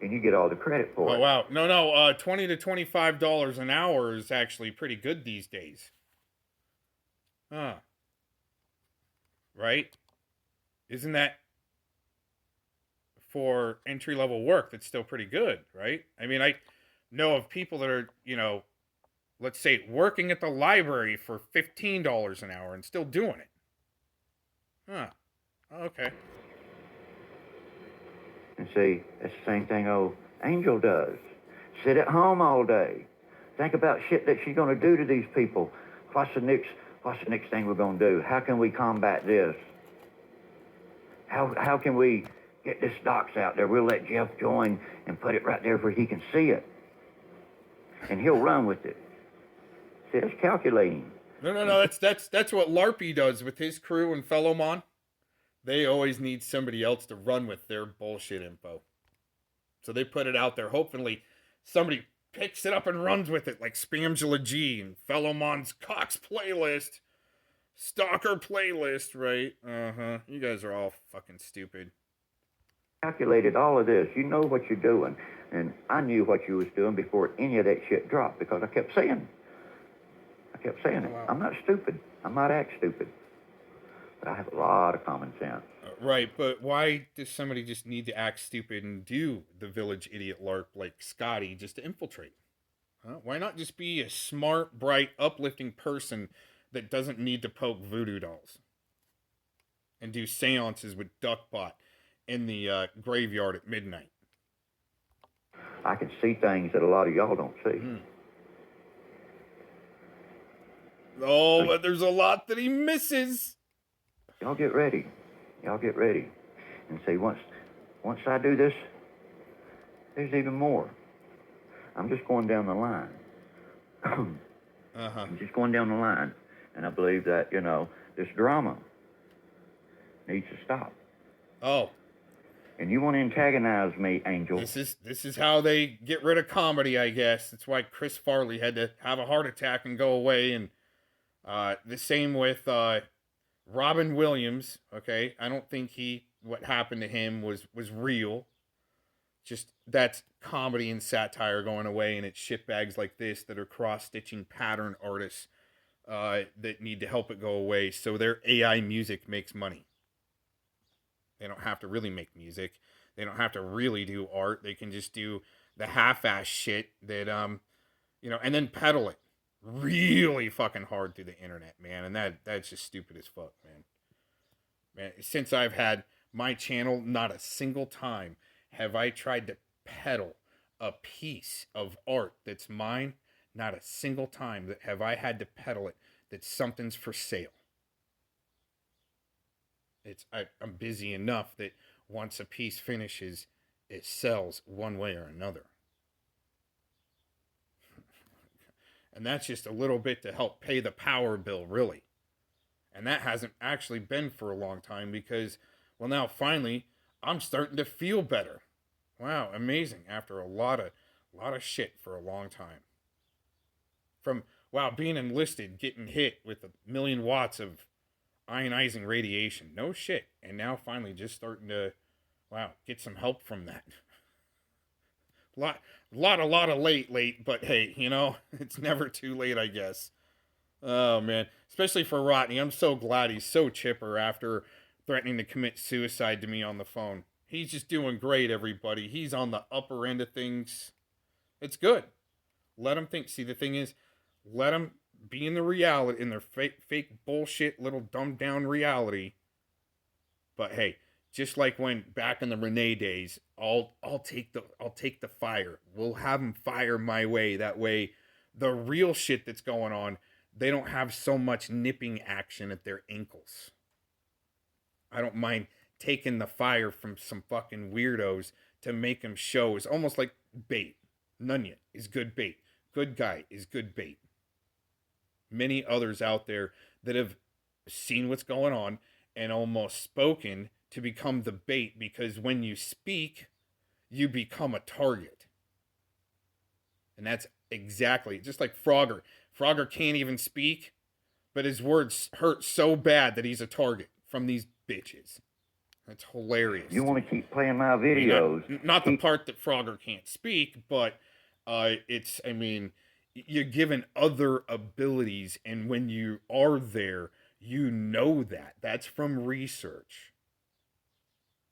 and you get all the credit for it. Oh, wow. No, $20 to $25 an hour is actually pretty good these days. Huh. Right? Isn't that for entry-level work that's still pretty good, right? I mean, I know of people that are, let's say working at the library for $15 an hour and still doing it. Huh. Okay. And see, that's the same thing old Angel does. Sit at home all day. Think about shit that she's going to do to these people. What's the next thing we're going to do? How can we combat this? How can we get this docs out there? We'll let Jeff join and put it right there where he can see it. And he'll run with it. See, that's calculating. No. That's what Larpy does with his crew and fellow Mon. They always need somebody else to run with their bullshit info. So they put it out there. Hopefully somebody picks it up and runs with it, like Spamgula G and fellow Mon's Cox playlist. Stalker playlist, right? Uh-huh. You guys are all fucking stupid. Calculated all of this. You know what you're doing. And I knew what you was doing before any of that shit dropped because I kept saying it. Wow. I'm not stupid. I might act stupid. But I have a lot of common sense. Right, but why does somebody just need to act stupid and do the village idiot LARP like Scotty just to infiltrate? Huh? Why not just be a smart, bright, uplifting person that doesn't need to poke voodoo dolls and do seances with Duckbot in the graveyard at midnight? I can see things that a lot of y'all don't see. Oh, but there's a lot that he misses. Y'all get ready. And see, once I do this, there's even more. I'm just going down the line. I'm just going down the line. And I believe that, this drama needs to stop. Oh. And you want to antagonize me, Angel. This is how they get rid of comedy, I guess. That's why Chris Farley had to have a heart attack and go away. And the same with Robin Williams, okay? I don't think what happened to him was real. Just that's comedy and satire going away, and it's shitbags like this that are cross-stitching pattern artists that need to help it go away so their AI music makes money. They don't have to really make music. They don't have to really do art. They can just do the half-ass shit that, and then peddle it really fucking hard through the internet, man. And that's just stupid as fuck, man. Man, since I've had my channel, not a single time have I tried to peddle a piece of art that's mine. Not a single time that have I had to peddle it that something's for sale. I'm busy enough that once a piece finishes, it sells one way or another. And that's just a little bit to help pay the power bill, really. And that hasn't actually been for a long time because, well, now finally, I'm starting to feel better. Wow, amazing. After a lot of shit for a long time. From, being enlisted, getting hit with 1,000,000 watts of ionizing radiation. No shit. And now finally just starting to, get some help from that. A lot of late, but hey, it's never too late, I guess. Oh, man. Especially for Rotney. I'm so glad he's so chipper after threatening to commit suicide to me on the phone. He's just doing great, everybody. He's on the upper end of things. It's good. Let him think. See, the thing is, let them be in the reality, in their fake bullshit, little dumbed down reality. But hey, just like when back in the Renee days, I'll take the fire. We'll have them fire my way. That way, the real shit that's going on, they don't have so much nipping action at their ankles. I don't mind taking the fire from some fucking weirdos to make them show. It's almost like bait. Nunya is good bait. Good guy is good bait. Many others out there that have seen what's going on and almost spoken to become the bait, because when you speak, you become a target. And that's exactly, just like Frogger. Frogger can't even speak, but his words hurt so bad that he's a target from these bitches. That's hilarious. You want to keep playing my videos. Not the part that Frogger can't speak, but you're given other abilities, and when you are there, you know that. That's from research.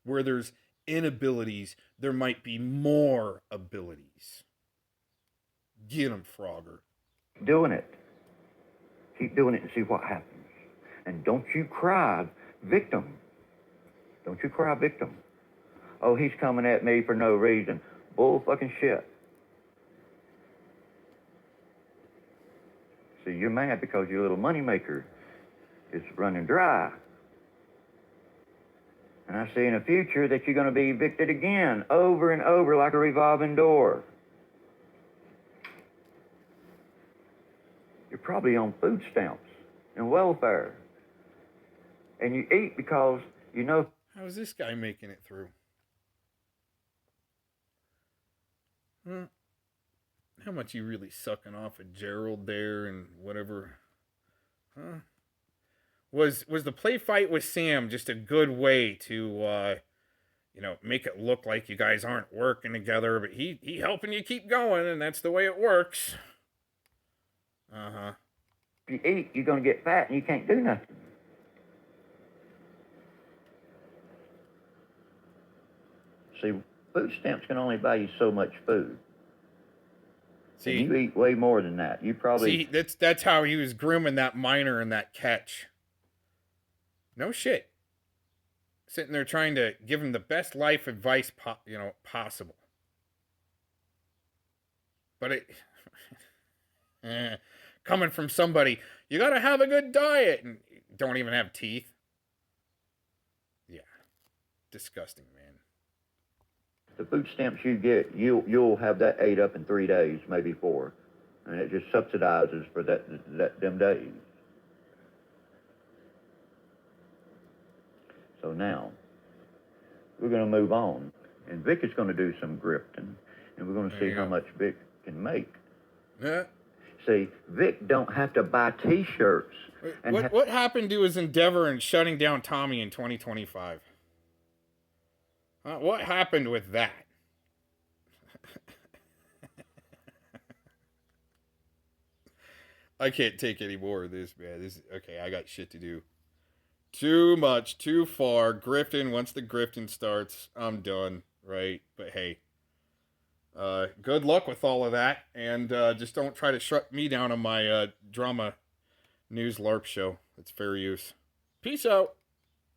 where there's inabilities, there might be more abilities. Get him, Frogger. Doing it. Keep doing it and see what happens. And don't you cry victim. Don't you cry victim. Oh, he's coming at me for no reason. Bull fucking shit. See, you're mad because your little moneymaker is running dry. And I see in the future that you're going to be evicted again, over and over like a revolving door. You're probably on food stamps and welfare. And you eat because you know. How's this guy making it through? How much you really sucking off of Gerald there and whatever? Huh? Was the play fight with Sam just a good way to, make it look like you guys aren't working together, but he helping you keep going, and that's the way it works. Uh-huh. If you eat, you're going to get fat and you can't do nothing. See, food stamps can only buy you so much food. See, and you eat way more than that. You probably... See, that's how he was grooming that miner in that catch. No shit. Sitting there trying to give him the best life advice possible. But it... coming from somebody, you gotta have a good diet, and don't even have teeth. Yeah. Disgusting, man. The food stamps you get, you'll have that ate up in 3 days, maybe 4. And it just subsidizes for them days. So now, we're going to move on. And Vic is going to do some grifting. And we're going to see how much Vic can make. Yeah. See, Vic don't have to buy T-shirts. What happened to his endeavor in shutting down Tommy in 2025? What happened with that? I can't take any more of this, man. Okay, I got shit to do. Too much, too far. Grifting, once the grifting starts, I'm done, right? But hey, good luck with all of that. And just don't try to shut me down on my drama news LARP show. It's fair use. Peace out.